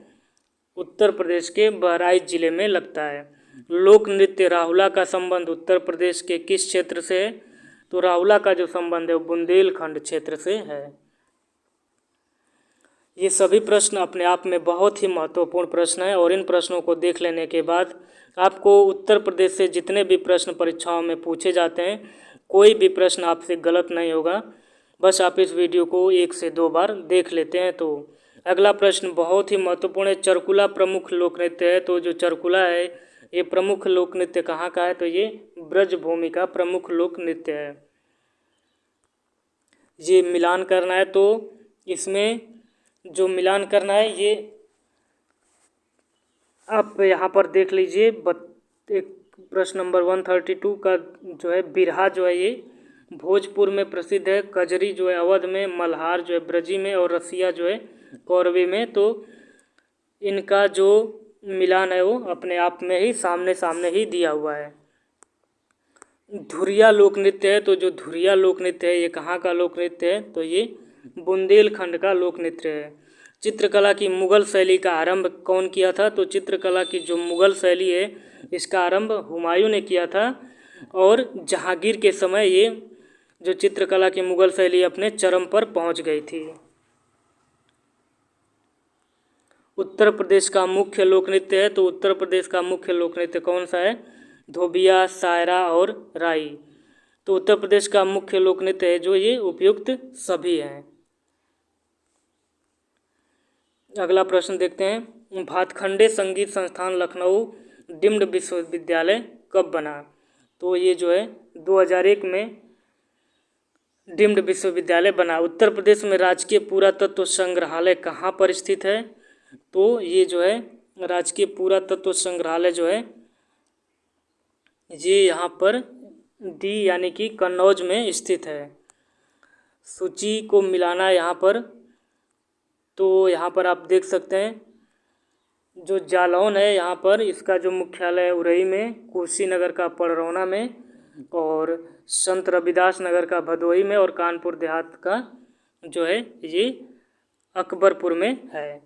उत्तर प्रदेश के बहराइच जिले में लगता है। लोक नृत्य राहुला का संबंध उत्तर प्रदेश के किस क्षेत्र से है? तो राहुला का जो संबंध है वो बुंदेलखंड क्षेत्र से है। ये सभी प्रश्न अपने आप में बहुत ही महत्वपूर्ण प्रश्न हैं, और इन प्रश्नों को देख लेने के बाद आपको उत्तर प्रदेश से जितने भी प्रश्न परीक्षाओं में पूछे जाते हैं कोई भी प्रश्न आपसे गलत नहीं होगा। बस आप इस वीडियो को 1 से 2 बार देख लेते हैं। तो अगला प्रश्न बहुत ही महत्वपूर्ण है। चरकुला प्रमुख लोक नृत्य है, तो जो चरकुला है ये प्रमुख लोक नृत्य कहाँ का है? तो ये ब्रजभूमि का प्रमुख लोक नृत्य है। ये मिलान करना है, तो इसमें जो मिलान करना है ये आप यहाँ पर देख लीजिए। एक प्रश्न नंबर 132 का जो है बिरहा जो है ये भोजपुर में प्रसिद्ध है, कजरी जो है अवध में, मल्हार जो है ब्रजी में और रसिया जो है कौरवी में। तो इनका जो मिलान है वो अपने आप में ही सामने सामने ही दिया हुआ है। धुरिया लोक नृत्य है, तो जो धुरिया लोक नृत्य है ये कहाँ का लोक नृत्य है, तो ये बुंदेलखंड का लोक नृत्य है। चित्रकला की मुगल शैली का आरंभ कौन किया था, तो चित्रकला की जो मुगल शैली है इसका आरंभ हुमायूं ने किया था और जहांगीर के समय ये जो चित्रकला की मुगल शैली अपने चरम पर पहुंच गई थी। उत्तर प्रदेश का मुख्य लोक नृत्य है, तो उत्तर प्रदेश का मुख्य लोक नृत्य कौन सा है, धोबिया, सायरा और राई। तो उत्तर प्रदेश का मुख्य लोक नृत्य है जो ये उपयुक्त सभी हैं। अगला प्रश्न देखते हैं, भातखंडे संगीत संस्थान लखनऊ डीम्ड विश्वविद्यालय कब बना, तो ये जो है 2001 में डीम्ड विश्वविद्यालय बना। उत्तर प्रदेश में राजकीय पुरातत्व संग्रहालय कहाँ पर स्थित है, तो ये जो है राजकीय पुरातत्व संग्रहालय जो है ये यहाँ पर डी यानी कि कन्नौज में स्थित है। सूची को मिलाना यहाँ पर, तो यहाँ पर आप देख सकते हैं जो जालौन है यहाँ पर इसका जो मुख्यालय है उरई में, कुशीनगर का पड़रौना में और संत रविदास नगर का भदोही में और कानपुर देहात का जो है ये अकबरपुर में है।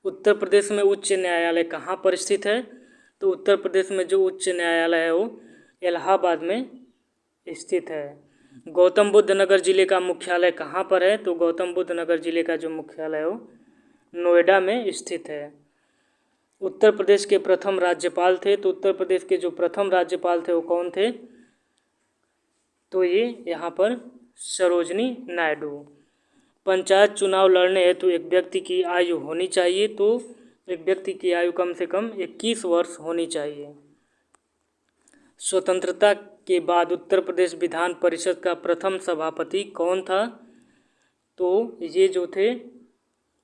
उत्तर प्रदेश में उच्च न्यायालय कहाँ पर स्थित है, तो उत्तर प्रदेश में जो उच्च न्यायालय है वो इलाहाबाद में स्थित है। गौतम बुद्ध नगर जिले का मुख्यालय कहाँ पर है, तो गौतम बुद्ध नगर जिले का जो मुख्यालय है वो नोएडा में स्थित है। उत्तर प्रदेश के प्रथम राज्यपाल थे, तो उत्तर प्रदेश के जो प्रथम राज्यपाल थे वो कौन थे, तो ये यहाँ पर सरोजनी नायडू। पंचायत चुनाव लड़ने हेतु एक व्यक्ति की आयु होनी चाहिए, तो एक व्यक्ति की आयु कम से कम 21 वर्ष होनी चाहिए। स्वतंत्रता के बाद उत्तर प्रदेश विधान परिषद का प्रथम सभापति कौन था, तो ये जो थे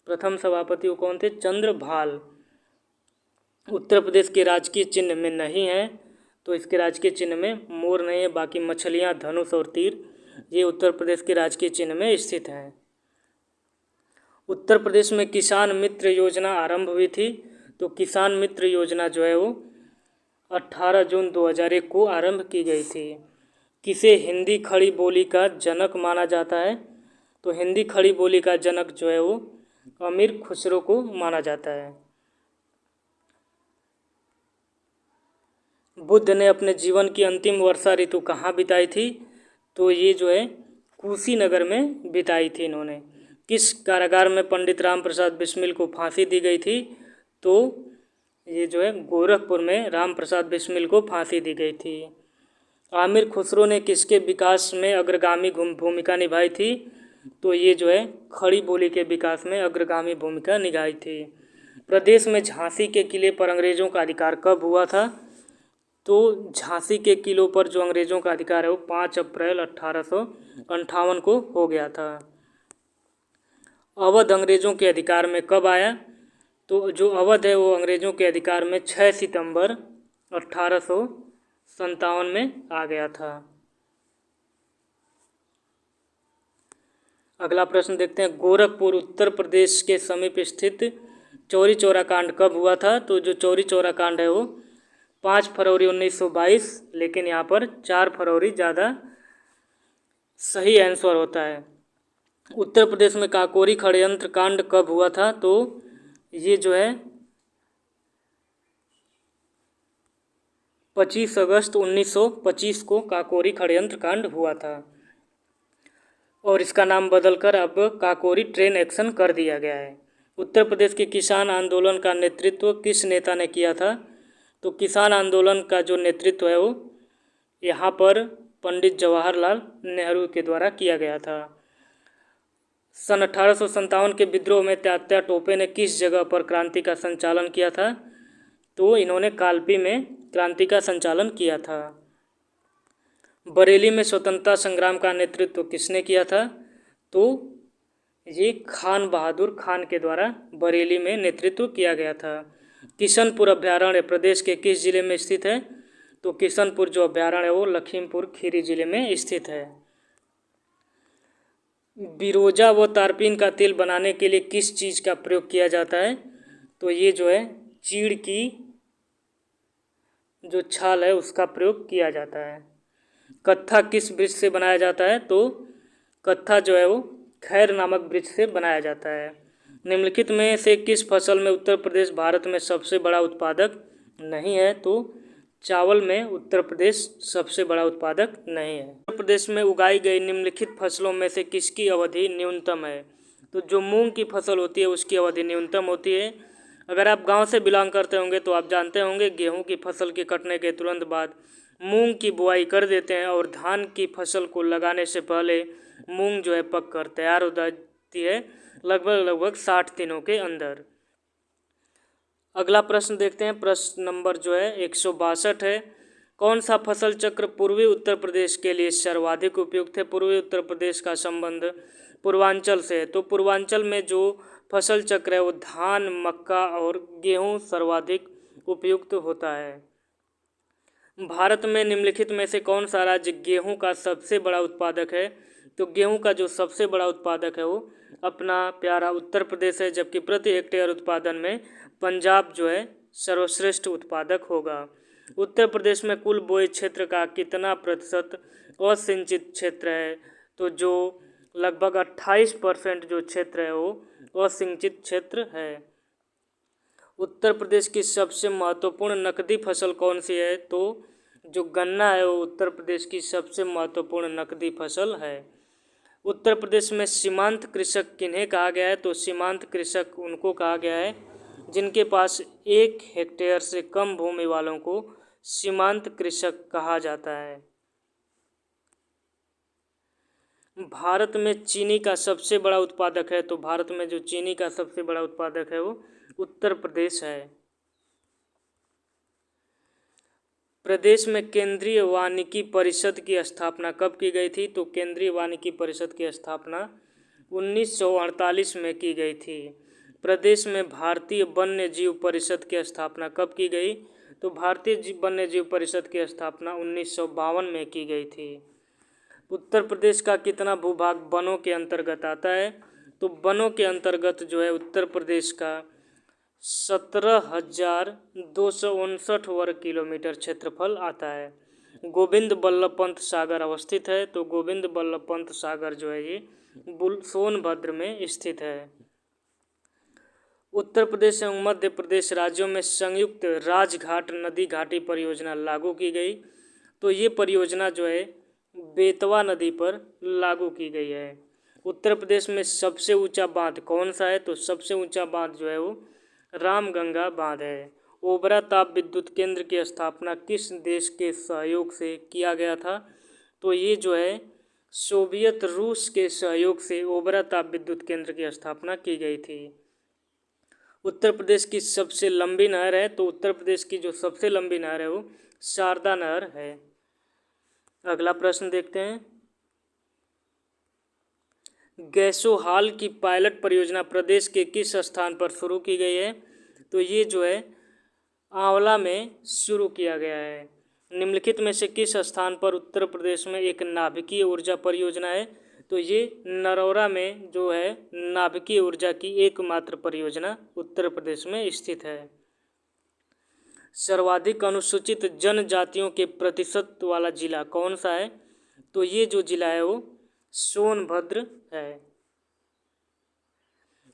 प्रथम सभापति वो कौन थे, चंद्रभाल। उत्तर प्रदेश के राजकीय चिन्ह में नहीं है, तो इसके राजकीय चिन्ह में मोर नहीं है, बाकी मछलियाँ, धनुष और तीर ये उत्तर प्रदेश के राजकीय चिन्ह में स्थित हैं। उत्तर प्रदेश में किसान मित्र योजना आरंभ हुई थी, तो किसान मित्र योजना जो है वो 18 जून 2001 को आरंभ की गई थी। किसे हिंदी खड़ी बोली का जनक माना जाता है, तो हिंदी खड़ी बोली का जनक जो है वो अमीर खुसरो को माना जाता है। बुद्ध ने अपने जीवन की अंतिम वर्षा ऋतु कहाँ बिताई थी, तो ये जो है कुशीनगर में बिताई थी इन्होंने। किस कारागार में पंडित राम प्रसाद बिस्मिल को फांसी दी गई थी, तो ये जो है गोरखपुर में राम प्रसाद बिस्मिल को फांसी दी गई थी। आमिर खुसरो ने किसके विकास में अग्रगामी भूमिका निभाई थी, तो ये जो है खड़ी बोली के विकास में अग्रगामी भूमिका निभाई थी। प्रदेश में झांसी के किले पर अंग्रेज़ों का अधिकार कब हुआ था, तो झांसी के किलों पर जो अंग्रेज़ों का अधिकार है वो 5 अप्रैल 1858 को हो गया था। अवध अंग्रेज़ों के अधिकार में कब आया, तो जो अवध है वो अंग्रेज़ों के अधिकार में 6 सितंबर 1857 में आ गया था। अगला प्रश्न देखते हैं, गोरखपुर उत्तर प्रदेश के समीप स्थित चौरी चौरा कांड कब हुआ था, तो जो चौरी चौरा कांड है वो 5 फरवरी 1922, लेकिन यहाँ पर 4 फरवरी ज़्यादा सही आंसर होता है। उत्तर प्रदेश में काकोरी षड्यंत्र कांड कब हुआ था, तो ये जो है 25 अगस्त 1925 को काकोरी षड्यंत्र कांड हुआ था और इसका नाम बदलकर अब काकोरी ट्रेन एक्शन कर दिया गया है। उत्तर प्रदेश के किसान आंदोलन का नेतृत्व किस नेता ने किया था, तो किसान आंदोलन का जो नेतृत्व है वो यहाँ पर पंडित जवाहरलाल नेहरू के द्वारा किया गया था। सन 1857 के विद्रोह में तात्या टोपे ने किस जगह पर क्रांति का संचालन किया था, तो इन्होंने कालपी में क्रांति का संचालन किया था। बरेली में स्वतंत्रता संग्राम का नेतृत्व किसने किया था, तो ये खान बहादुर खान के द्वारा बरेली में नेतृत्व किया गया था। किशनपुर अभ्यारण्य प्रदेश के किस जिले में स्थित है, तो किशनपुर जो अभ्यारण्य है वो लखीमपुर खीरी जिले में स्थित है। बिरोजा व तारपीन का तेल बनाने के लिए किस चीज़ का प्रयोग किया जाता है? तो ये जो है चीड़ की जो छाल है उसका प्रयोग किया जाता है। कत्था किस वृक्ष से बनाया जाता है? तो कत्था जो है वो खैर नामक वृक्ष से बनाया जाता है। निम्नलिखित में से किस फसल में उत्तर प्रदेश भारत में सबसे बड़ा उत्पादक नहीं है? तो चावल में उत्तर प्रदेश सबसे बड़ा उत्पादक नहीं है। उत्तर प्रदेश में उगाई गई निम्नलिखित फसलों में से किसकी अवधि न्यूनतम है? तो जो मूंग की फसल होती है उसकी अवधि न्यूनतम होती है। अगर आप गांव से बिलोंग करते होंगे तो आप जानते होंगे गेहूं की फसल के कटने के तुरंत बाद मूंग की बुआई कर देते हैं और धान की फसल को लगाने से पहले मूंग जो है पक कर तैयार हो जाती है लगभग 60 दिनों के अंदर। अगला प्रश्न देखते हैं। प्रश्न नंबर जो है 162 है। कौन सा फसल चक्र पूर्वी उत्तर प्रदेश के लिए सर्वाधिक उपयुक्त है? पूर्वी उत्तर प्रदेश का संबंध पूर्वांचल से है, तो पूर्वांचल में जो फसल चक्र है वो धान, मक्का और गेहूं सर्वाधिक उपयुक्त होता है। भारत में निम्नलिखित में से कौन सा राज्य गेहूं का सबसे बड़ा उत्पादक है? तो गेहूं का जो सबसे बड़ा उत्पादक है वो अपना प्यारा उत्तर प्रदेश है, जबकि प्रति हेक्टेयर उत्पादन में पंजाब जो है सर्वश्रेष्ठ उत्पादक होगा। उत्तर प्रदेश में कुल बोए क्षेत्र का कितना प्रतिशत असिंचित क्षेत्र है? तो जो लगभग 28% जो क्षेत्र है वो असिंचित क्षेत्र है। उत्तर प्रदेश की सबसे महत्वपूर्ण नकदी फसल कौन सी है? तो जो गन्ना है वो उत्तर प्रदेश की सबसे महत्वपूर्ण नकदी फसल है। उत्तर प्रदेश में सीमांत कृषक किन्हें कहा गया है? तो सीमांत कृषक उनको कहा गया है जिनके पास 1 हेक्टेयर से कम भूमि वालों को सीमांत कृषक कहा जाता है। भारत में चीनी का सबसे बड़ा उत्पादक है, तो भारत में जो चीनी का सबसे बड़ा उत्पादक है वो उत्तर प्रदेश है। प्रदेश में केंद्रीय वानिकी परिषद की स्थापना कब की गई थी? तो केंद्रीय वानिकी परिषद की स्थापना 1948 में की गई थी। प्रदेश में भारतीय वन्य जीव परिषद की स्थापना कब की गई? तो भारतीय वन्य जीव परिषद की स्थापना 1952 में की गई थी। उत्तर प्रदेश का कितना भूभाग वनों के अंतर्गत आता है? तो वनों के अंतर्गत जो है उत्तर प्रदेश का 17,259 वर्ग किलोमीटर क्षेत्रफल आता है। गोविंद बल्लभ पंत सागर अवस्थित है, तो गोविंद बल्लभ पंत सागर जो है ये सोनभद्र में स्थित है। उत्तर प्रदेश एवं मध्य प्रदेश राज्यों में संयुक्त राजघाट नदी घाटी परियोजना लागू की गई, तो ये परियोजना जो है बेतवा नदी पर लागू की गई है। उत्तर प्रदेश में सबसे ऊंचा बांध कौन सा है? तो सबसे ऊंचा बांध जो है वो रामगंगा बांध है। ओबरा ताप विद्युत केंद्र की स्थापना किस देश के सहयोग से किया गया था? तो ये जो है सोवियत रूस के सहयोग से ओबरा ताप विद्युत केंद्र की स्थापना की गई थी। उत्तर प्रदेश की सबसे लंबी नहर है, तो उत्तर प्रदेश की जो सबसे लंबी नहर है वो शारदा नहर है। अगला प्रश्न देखते हैं। गैसोहाल की पायलट परियोजना प्रदेश के किस स्थान पर शुरू की गई है? तो ये जो है आंवला में शुरू किया गया है। निम्नलिखित में से किस स्थान पर उत्तर प्रदेश में एक नाभिकीय ऊर्जा परियोजना है? तो ये नरौरा में जो है नाभिकीय ऊर्जा की एकमात्र परियोजना उत्तर प्रदेश में स्थित है। सर्वाधिक अनुसूचित जनजातियों के प्रतिशत वाला जिला कौन सा है? तो ये जो जिला है वो सोनभद्र है।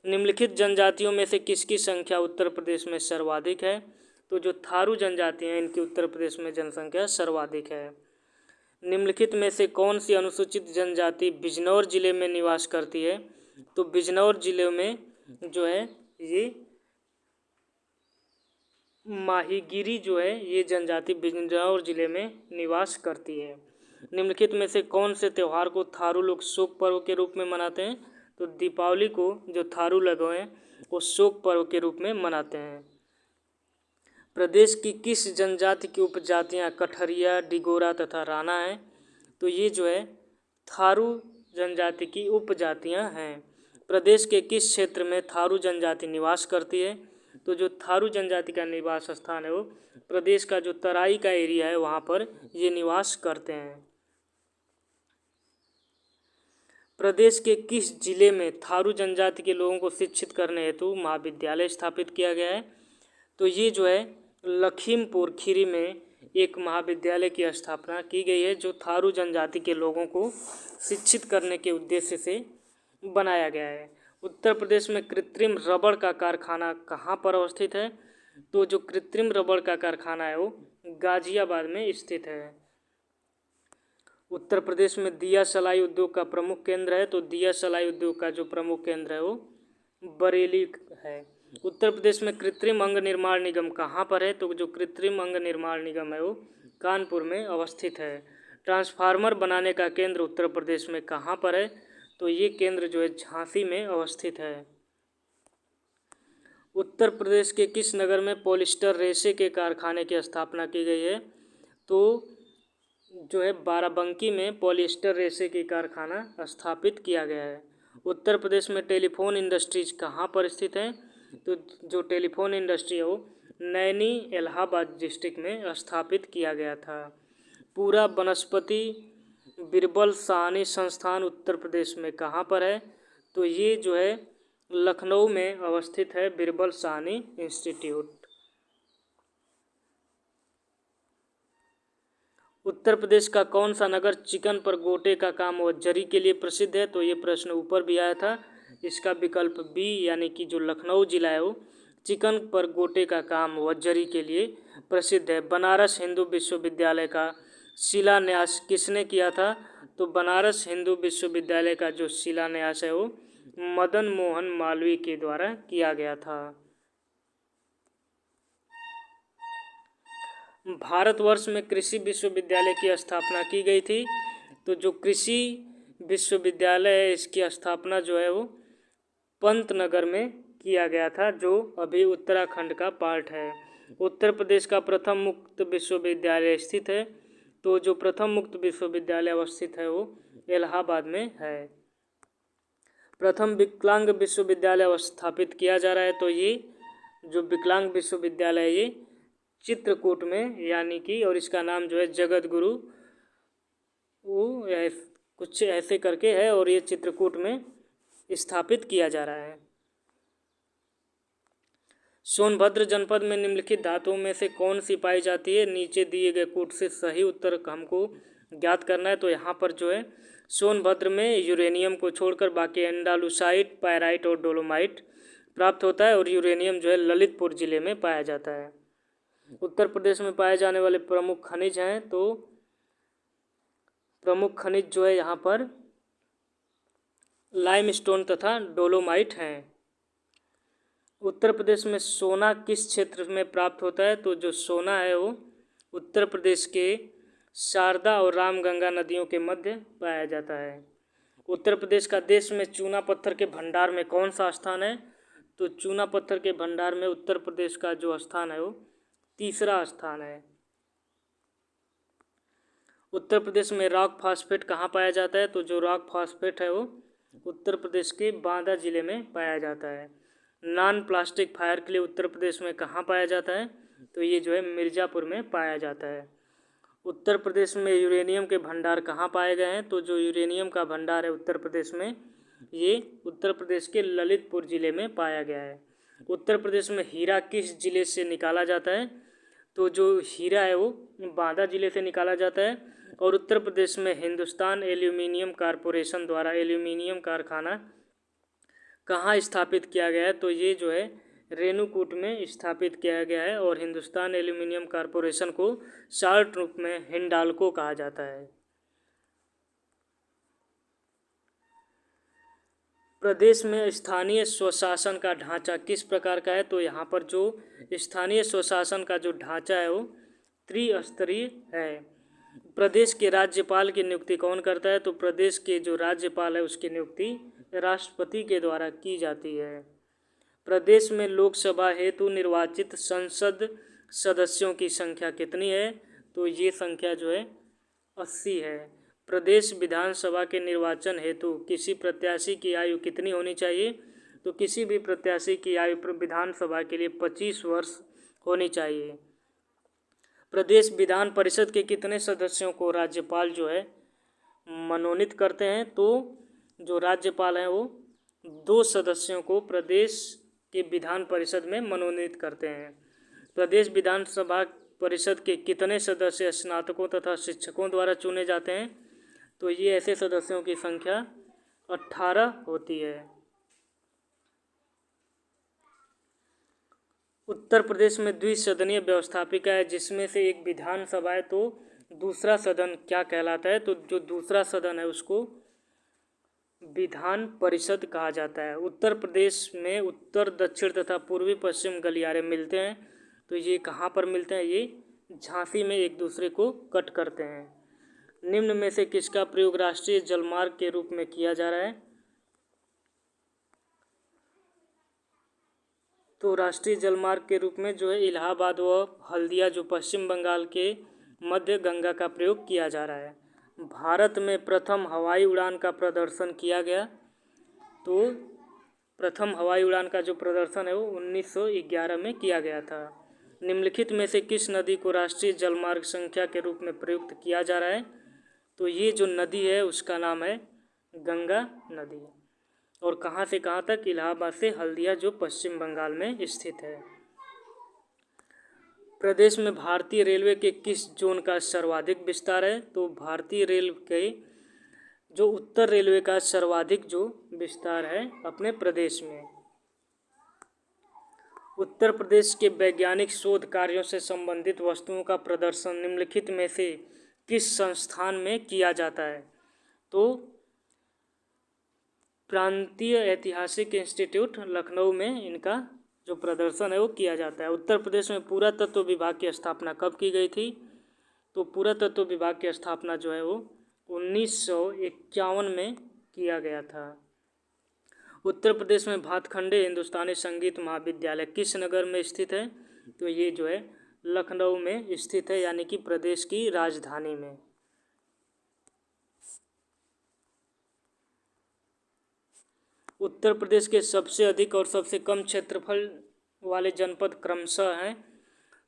निम्नलिखित जनजातियों में से किसकी संख्या उत्तर प्रदेश में सर्वाधिक है? तो जो थारू जनजाति हैं इनकी उत्तर प्रदेश में जनसंख्या सर्वाधिक है। निम्नलिखित में से कौन सी अनुसूचित जनजाति बिजनौर जिले में निवास करती है? तो बिजनौर जिले में जो है ये माहीगिरी जो है ये जनजाति बिजनौर जिले में निवास करती है। निम्नलिखित में से कौन से त्यौहार को थारू लोग शोक पर्व के रूप में मनाते हैं? तो दीपावली को जो थारू लोग हैं वो शोक पर्व के रूप में मनाते हैं। प्रदेश की किस जनजाति की उपजातियां कठरिया, डिगोरा तथा राणा हैं? तो ये जो है थारू जनजाति की उपजातियां हैं। प्रदेश के किस क्षेत्र में थारू जनजाति निवास करती है? तो जो थारू जनजाति का निवास स्थान है वो प्रदेश का जो तराई का एरिया है वहाँ पर ये निवास करते हैं। प्रदेश के किस जिले में थारू जनजाति के लोगों को शिक्षित करने हेतु महाविद्यालय स्थापित किया गया है? तो ये जो है लखीमपुर खीरी में एक महाविद्यालय की स्थापना की गई है जो थारू जनजाति के लोगों को शिक्षित करने के उद्देश्य से बनाया गया है। उत्तर प्रदेश में कृत्रिम रबड़ का कारखाना कहाँ पर अवस्थित है? तो जो कृत्रिम रबड़ का कारखाना है वो गाजियाबाद में स्थित है। उत्तर प्रदेश में दिया सलाई उद्योग का प्रमुख केंद्र है, तो दिया सलाई उद्योग का जो प्रमुख केंद्र है वो बरेली है। उत्तर प्रदेश में कृत्रिम अंग निर्माण निगम कहाँ पर है? तो जो कृत्रिम अंग निर्माण निगम है वो कानपुर में अवस्थित है। ट्रांसफार्मर बनाने का केंद्र उत्तर प्रदेश में कहाँ पर है? तो ये केंद्र जो है झांसी में अवस्थित है। उत्तर प्रदेश के किस नगर में पॉलिस्टर रेशे के कारखाने की स्थापना की गई है? तो जो है बाराबंकी में पॉलिस्टर रेशे की कारखाना स्थापित किया गया है। उत्तर प्रदेश में टेलीफोन इंडस्ट्रीज कहाँ पर स्थित है? तो जो टेलीफोन इंडस्ट्री है वो नैनी इलाहाबाद डिस्ट्रिक्ट में स्थापित किया गया था। पूरा वनस्पति बिरबल साहनी संस्थान उत्तर प्रदेश में कहाँ पर है? तो ये जो है लखनऊ में अवस्थित है बिरबल साहनी इंस्टीट्यूट। उत्तर प्रदेश का कौन सा नगर चिकन पर गोटे का काम व जरी के लिए प्रसिद्ध है? तो ये प्रश्न ऊपर भी आया था। इसका विकल्प बी यानी कि जो लखनऊ जिला है वो चिकन पर गोटे का काम व जरी के लिए प्रसिद्ध है। बनारस हिंदू विश्वविद्यालय का शिलान्यास किसने किया था? तो बनारस हिंदू विश्वविद्यालय का जो शिलान्यास है वो मदन मोहन मालवीय के द्वारा किया गया था। भारतवर्ष में कृषि विश्वविद्यालय की स्थापना की गई थी। तो जो कृषि विश्वविद्यालय है इसकी स्थापना जो है वो पंतनगर में किया गया था जो अभी उत्तराखंड का पार्ट है। उत्तर प्रदेश का प्रथम मुक्त विश्वविद्यालय स्थित है। तो जो प्रथम मुक्त विश्वविद्यालय अवस्थित है वो इलाहाबाद में है। प्रथम विकलांग विश्वविद्यालय स्थापित किया जा रहा है। तो ये जो विकलांग विश्वविद्यालय है ये चित्रकूट में यानी कि और इसका नाम जो है जगत गुरु वो कुछ ऐसे करके है और ये चित्रकूट में स्थापित किया जा रहा है। सोनभद्र जनपद में निम्नलिखित धातुओं में से कौन सी पाई जाती है? नीचे दिए गए कूट से सही उत्तर हमको ज्ञात करना है। तो यहाँ पर जो है सोनभद्र में यूरेनियम को छोड़कर बाकी एंडालुसाइट, पायराइट और डोलोमाइट प्राप्त होता है और यूरेनियम जो है ललितपुर जिले में पाया जाता है। उत्तर प्रदेश में पाए जाने वाले प्रमुख खनिज हैं। तो प्रमुख खनिज जो है यहाँ पर लाइमस्टोन तथा डोलोमाइट हैं। उत्तर प्रदेश में सोना किस क्षेत्र में प्राप्त होता है? तो जो सोना है वो उत्तर प्रदेश के शारदा और रामगंगा नदियों के मध्य पाया जाता है। उत्तर प्रदेश का देश में चूना पत्थर के भंडार में कौन सा स्थान है? तो चूना पत्थर के भंडार में उत्तर प्रदेश का जो स्थान है वो तीसरा स्थान है। उत्तर प्रदेश में रॉक फॉस्फेट कहाँ पाया जाता है? तो जो रॉक फॉस्फेट है वो उत्तर प्रदेश के बांदा जिले में पाया जाता है। नॉन प्लास्टिक फायर के लिए उत्तर प्रदेश में कहाँ पाया जाता है? तो ये जो है मिर्ज़ापुर में पाया जाता है। उत्तर प्रदेश में यूरेनियम के भंडार कहाँ पाए गए हैं? तो जो यूरेनियम का भंडार है उत्तर प्रदेश में ये उत्तर प्रदेश के ललितपुर ज़िले में पाया गया है। उत्तर प्रदेश में हीरा किस ज़िले से निकाला जाता है? तो जो हीरा है वो बांदा ज़िले से निकाला जाता है। और उत्तर प्रदेश में हिंदुस्तान एल्यूमिनियम कॉरपोरेशन द्वारा एल्यूमिनियम कारखाना कहाँ स्थापित किया गया है? तो ये जो है रेणुकूट में स्थापित किया गया है और हिंदुस्तान एल्यूमिनियम कॉरपोरेशन को शॉर्ट रूप में हिंडाल्को कहा जाता है। प्रदेश में स्थानीय स्वशासन का ढांचा किस प्रकार का है? तो यहाँ पर जो स्थानीय स्वशासन का जो ढांचा है वो त्रिस्तरीय है। प्रदेश के राज्यपाल की नियुक्ति कौन करता है? तो प्रदेश के जो राज्यपाल है उसकी नियुक्ति राष्ट्रपति के द्वारा की जाती है। प्रदेश में लोकसभा हेतु निर्वाचित संसद सदस्यों की संख्या कितनी है? तो ये संख्या जो है 80 है। प्रदेश विधानसभा के निर्वाचन हेतु किसी प्रत्याशी की आयु कितनी होनी चाहिए? तो किसी भी प्रत्याशी की आयु विधानसभा के लिए 25 वर्ष होनी चाहिए। प्रदेश विधान परिषद के कितने सदस्यों को राज्यपाल जो है मनोनीत करते हैं? तो जो राज्यपाल हैं वो 2 सदस्यों को प्रदेश के विधान परिषद में मनोनीत करते हैं। प्रदेश विधानसभा परिषद के कितने सदस्य स्नातकों तथा शिक्षकों द्वारा चुने जाते हैं? तो ये ऐसे सदस्यों की संख्या 18 होती है। उत्तर प्रदेश में द्विसदनीय व्यवस्थापिका है, जिसमें से एक विधानसभा है, तो दूसरा सदन क्या कहलाता है? तो जो दूसरा सदन है उसको विधान परिषद कहा जाता है। उत्तर प्रदेश में उत्तर, दक्षिण तथा पूर्वी पश्चिम गलियारे मिलते हैं, तो ये कहाँ पर मिलते हैं? ये झांसी में एक दूसरे को कट करते हैं। निम्न में से किसका प्रयोग राष्ट्रीय जलमार्ग के रूप में किया जा रहा है? तो राष्ट्रीय जलमार्ग के रूप में जो है इलाहाबाद व हल्दिया जो पश्चिम बंगाल के मध्य गंगा का प्रयोग किया जा रहा है। भारत में प्रथम हवाई उड़ान का प्रदर्शन किया गया, तो प्रथम हवाई उड़ान का जो प्रदर्शन है वो 1911 में किया गया था। निम्नलिखित में से किस नदी को राष्ट्रीय जलमार्ग संख्या के रूप में प्रयुक्त किया जा रहा है? तो ये जो नदी है उसका नाम है गंगा नदी। और कहाँ से कहाँ तक? इलाहाबाद से हल्दिया जो पश्चिम बंगाल में स्थित है। प्रदेश में भारतीय रेलवे के किस जोन का सर्वाधिक विस्तार है? तो भारतीय रेल के जो उत्तर रेलवे का सर्वाधिक जो विस्तार है अपने प्रदेश में। उत्तर प्रदेश के वैज्ञानिक शोध कार्यों से संबंधित वस्तुओं का प्रदर्शन निम्नलिखित में से किस संस्थान में किया जाता है? तो प्रांतीय ऐतिहासिक इंस्टीट्यूट लखनऊ में इनका जो प्रदर्शन है वो किया जाता है। उत्तर प्रदेश में पुरातत्व विभाग की स्थापना कब की गई थी? तो पुरातत्व विभाग की स्थापना जो है वो 1951 में किया गया था। उत्तर प्रदेश में भातखंडे हिंदुस्तानी संगीत महाविद्यालय किस नगर में स्थित है? तो ये जो है लखनऊ में स्थित है, यानी कि प्रदेश की राजधानी में। उत्तर प्रदेश के सबसे अधिक और सबसे कम क्षेत्रफल वाले जनपद क्रमशः हैं,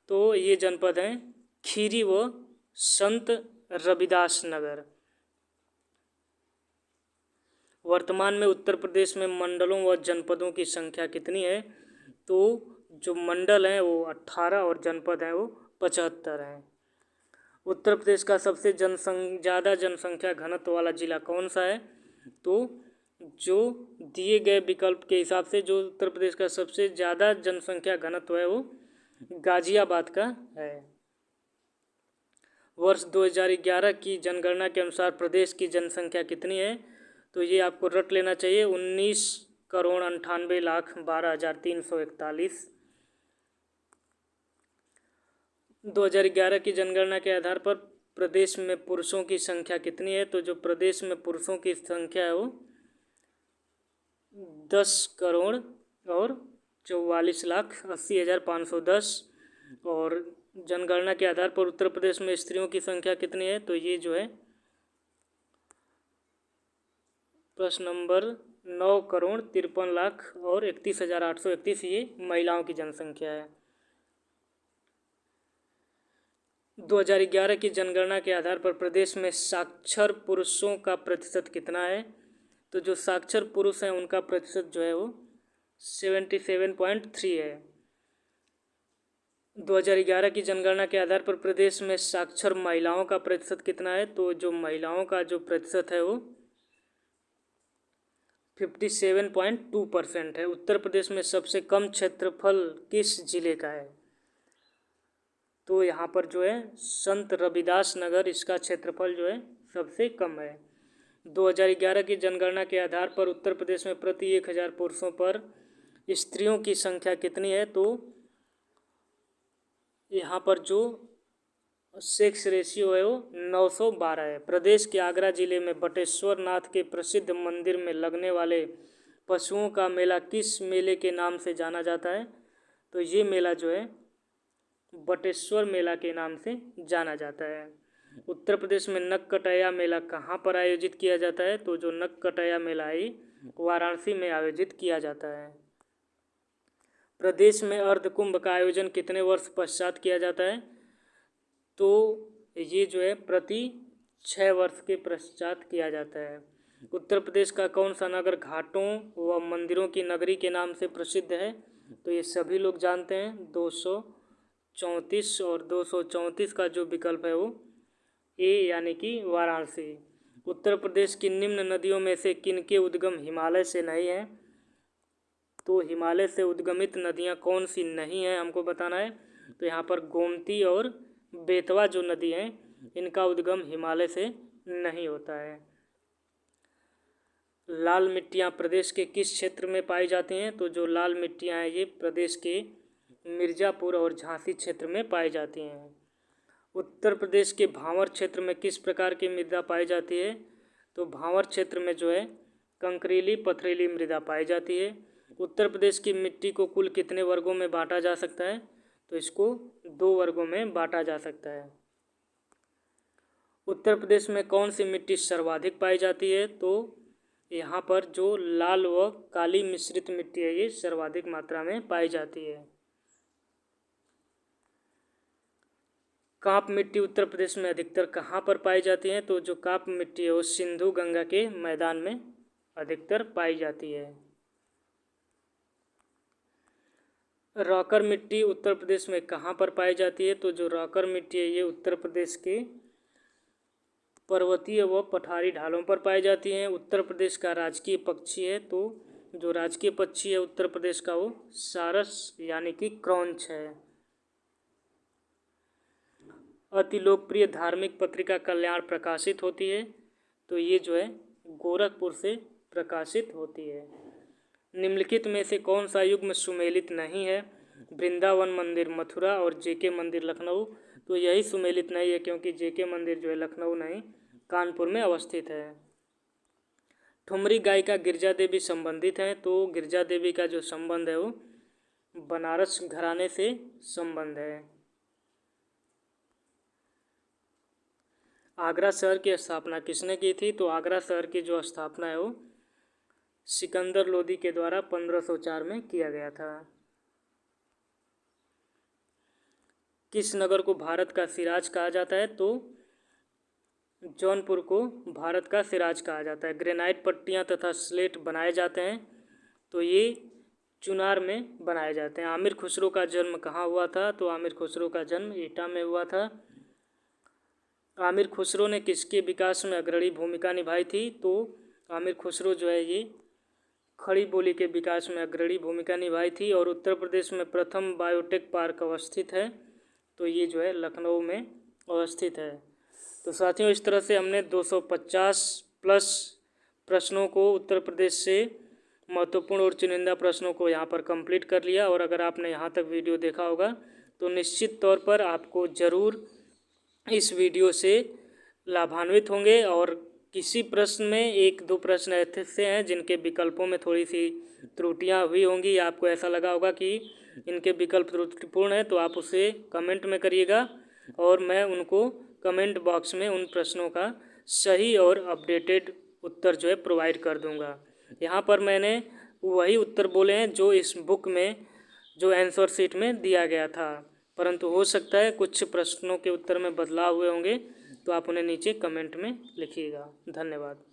तो ये जनपद हैं खीरी व संत रविदास नगर। वर्तमान में उत्तर प्रदेश में मंडलों व जनपदों की संख्या कितनी है? तो जो मंडल हैं वो 18 और जनपद हैं वो 75 हैं। उत्तर प्रदेश का सबसे ज़्यादा जनसंख्या घनत्व वाला जिला कौन सा है? तो जो दिए गए विकल्प के हिसाब से जो उत्तर प्रदेश का सबसे ज़्यादा जनसंख्या घनत्व है वो गाजियाबाद का है। वर्ष 2011 की जनगणना के अनुसार प्रदेश की जनसंख्या कितनी है? तो ये आपको रट लेना चाहिए 19,98,12,341। 2011 की जनगणना के आधार पर प्रदेश में पुरुषों की संख्या कितनी है? तो जो प्रदेश में पुरुषों की संख्या है वो 10,44,80,510। और जनगणना के आधार पर उत्तर प्रदेश में स्त्रियों की संख्या कितनी है? तो ये जो है प्रश्न नंबर 9,53,31,831 ये महिलाओं की जनसंख्या है। 2011 की जनगणना के आधार पर प्रदेश में साक्षर पुरुषों का प्रतिशत कितना है? तो जो साक्षर पुरुष हैं उनका प्रतिशत जो है वो 77.3 है। 2011 की जनगणना के आधार पर प्रदेश में साक्षर महिलाओं का प्रतिशत कितना है? तो जो महिलाओं का जो प्रतिशत है वो 57.2% है। उत्तर प्रदेश में सबसे कम क्षेत्रफल किस जिले का है? तो यहाँ पर जो है संत रविदास नगर, इसका क्षेत्रफल जो है सबसे कम है। 2011 की जनगणना के आधार पर उत्तर प्रदेश में प्रति 1000 पुरुषों पर स्त्रियों की संख्या कितनी है? तो यहाँ पर जो सेक्स रेशियो है वो 912 है। प्रदेश के आगरा जिले में बटेश्वर नाथ के प्रसिद्ध मंदिर में लगने वाले पशुओं का मेला किस मेले के नाम से जाना जाता है? तो ये मेला जो है बटेश्वर मेला के नाम से जाना जाता है। उत्तर प्रदेश में नक्कटैया मेला कहाँ पर आयोजित किया जाता है? तो जो नक्कटैया मेला है वाराणसी में आयोजित किया जाता है। प्रदेश में अर्धकुंभ का आयोजन कितने वर्ष पश्चात किया जाता है? तो ये जो है प्रति 6 वर्ष के पश्चात किया जाता है। उत्तर प्रदेश का कौन सा नगर घाटों व मंदिरों की नगरी के नाम से प्रसिद्ध है? तो ये सभी लोग जानते हैं, 234 और 234 का जो विकल्प है वो ए यानी कि वाराणसी। उत्तर प्रदेश की निम्न नदियों में से किनके उद्गम हिमालय से नहीं है? तो हिमालय से उद्गमित नदियाँ कौन सी नहीं हैं हमको बताना है। तो यहाँ पर गोमती और बेतवा जो नदी हैं इनका उद्गम हिमालय से नहीं होता है। लाल मिट्टियाँ प्रदेश के किस क्षेत्र में पाई जाती हैं? तो जो लाल मिट्टियाँ हैं ये प्रदेश के मिर्ज़ापुर और झांसी क्षेत्र में पाई जाती हैं। उत्तर प्रदेश के भांवर क्षेत्र में किस प्रकार की मृदा पाई जाती है? तो भांवर क्षेत्र में जो है कंकरीली पथरीली मृदा पाई जाती है। उत्तर प्रदेश की मिट्टी को कुल कितने वर्गों में बांटा जा सकता है? तो इसको 2 वर्गों में बांटा जा सकता है। उत्तर प्रदेश में कौन सी मिट्टी सर्वाधिक पाई जाती है? तो यहाँ पर जो लाल व काली मिश्रित मिट्टी है ये सर्वाधिक मात्रा में पाई जाती है। काप मिट्टी उत्तर प्रदेश में अधिकतर कहाँ पर पाई जाती है? तो जो काप मिट्टी है वो सिंधु गंगा के मैदान में अधिकतर पाई जाती है। रॉकर मिट्टी उत्तर प्रदेश में कहाँ पर पाई जाती है? तो जो रॉकर मिट्टी है ये उत्तर प्रदेश के पर्वतीय व पठारी ढालों पर पाई जाती हैं। उत्तर प्रदेश का राजकीय पक्षी है, तो जो राजकीय पक्षी है उत्तर प्रदेश का वो सारस यानी कि क्रॉन्च है। अति लोकप्रिय धार्मिक पत्रिका कल्याण प्रकाशित होती है, तो ये जो है गोरखपुर से प्रकाशित होती है। निम्नलिखित में से कौन सा युग्म सुमेलित नहीं है? वृंदावन मंदिर मथुरा और जेके मंदिर लखनऊ। तो यही सुमेलित नहीं है क्योंकि जेके मंदिर जो है लखनऊ नहीं कानपुर में अवस्थित है। ठुमरी गायिका गिरजा देवी संबंधित हैं, तो गिरजा देवी का जो संबंध है वो बनारस घराने से संबंध है। आगरा शहर की स्थापना किसने की थी? तो आगरा शहर की जो स्थापना है वो सिकंदर लोदी के द्वारा 1504 में किया गया था। किस नगर को भारत का सिराज कहा जाता है? तो जौनपुर को भारत का सिराज कहा जाता है। ग्रेनाइट पट्टियाँ तथा स्लेट बनाए जाते हैं, तो ये चुनार में बनाए जाते हैं। आमिर खुसरो का जन्म कहाँ हुआ था? तो आमिर खुसरो का जन्म एटा में हुआ था। आमिर खुसरो ने किसके विकास में अग्रणी भूमिका निभाई थी? तो आमिर खुसरो जो है ये खड़ी बोली के विकास में अग्रणी भूमिका निभाई थी। और उत्तर प्रदेश में प्रथम बायोटेक पार्क अवस्थित है, तो ये जो है लखनऊ में अवस्थित है। तो साथियों इस तरह से हमने 250 प्लस प्रश्नों को उत्तर प्रदेश से महत्वपूर्ण और चुनिंदा प्रश्नों को यहाँ पर कंप्लीट कर लिया। और अगर आपने यहाँ तक वीडियो देखा होगा तो निश्चित तौर पर आपको ज़रूर इस वीडियो से लाभान्वित होंगे। और किसी प्रश्न में 1-2 प्रश्न ऐसे हैं जिनके विकल्पों में थोड़ी सी त्रुटियां हुई होंगी या आपको ऐसा लगा होगा कि इनके विकल्प त्रुटिपूर्ण हैं, तो आप उसे कमेंट में करिएगा और मैं उनको कमेंट बॉक्स में उन प्रश्नों का सही और अपडेटेड उत्तर जो है प्रोवाइड कर दूंगा। यहाँ पर मैंने वही उत्तर बोले हैं जो इस बुक में जो आंसर शीट में दिया गया था, परंतु हो सकता है कुछ प्रश्नों के उत्तर में बदलाव हुए होंगे, तो आप उन्हें नीचे कमेंट में लिखिएगा। धन्यवाद।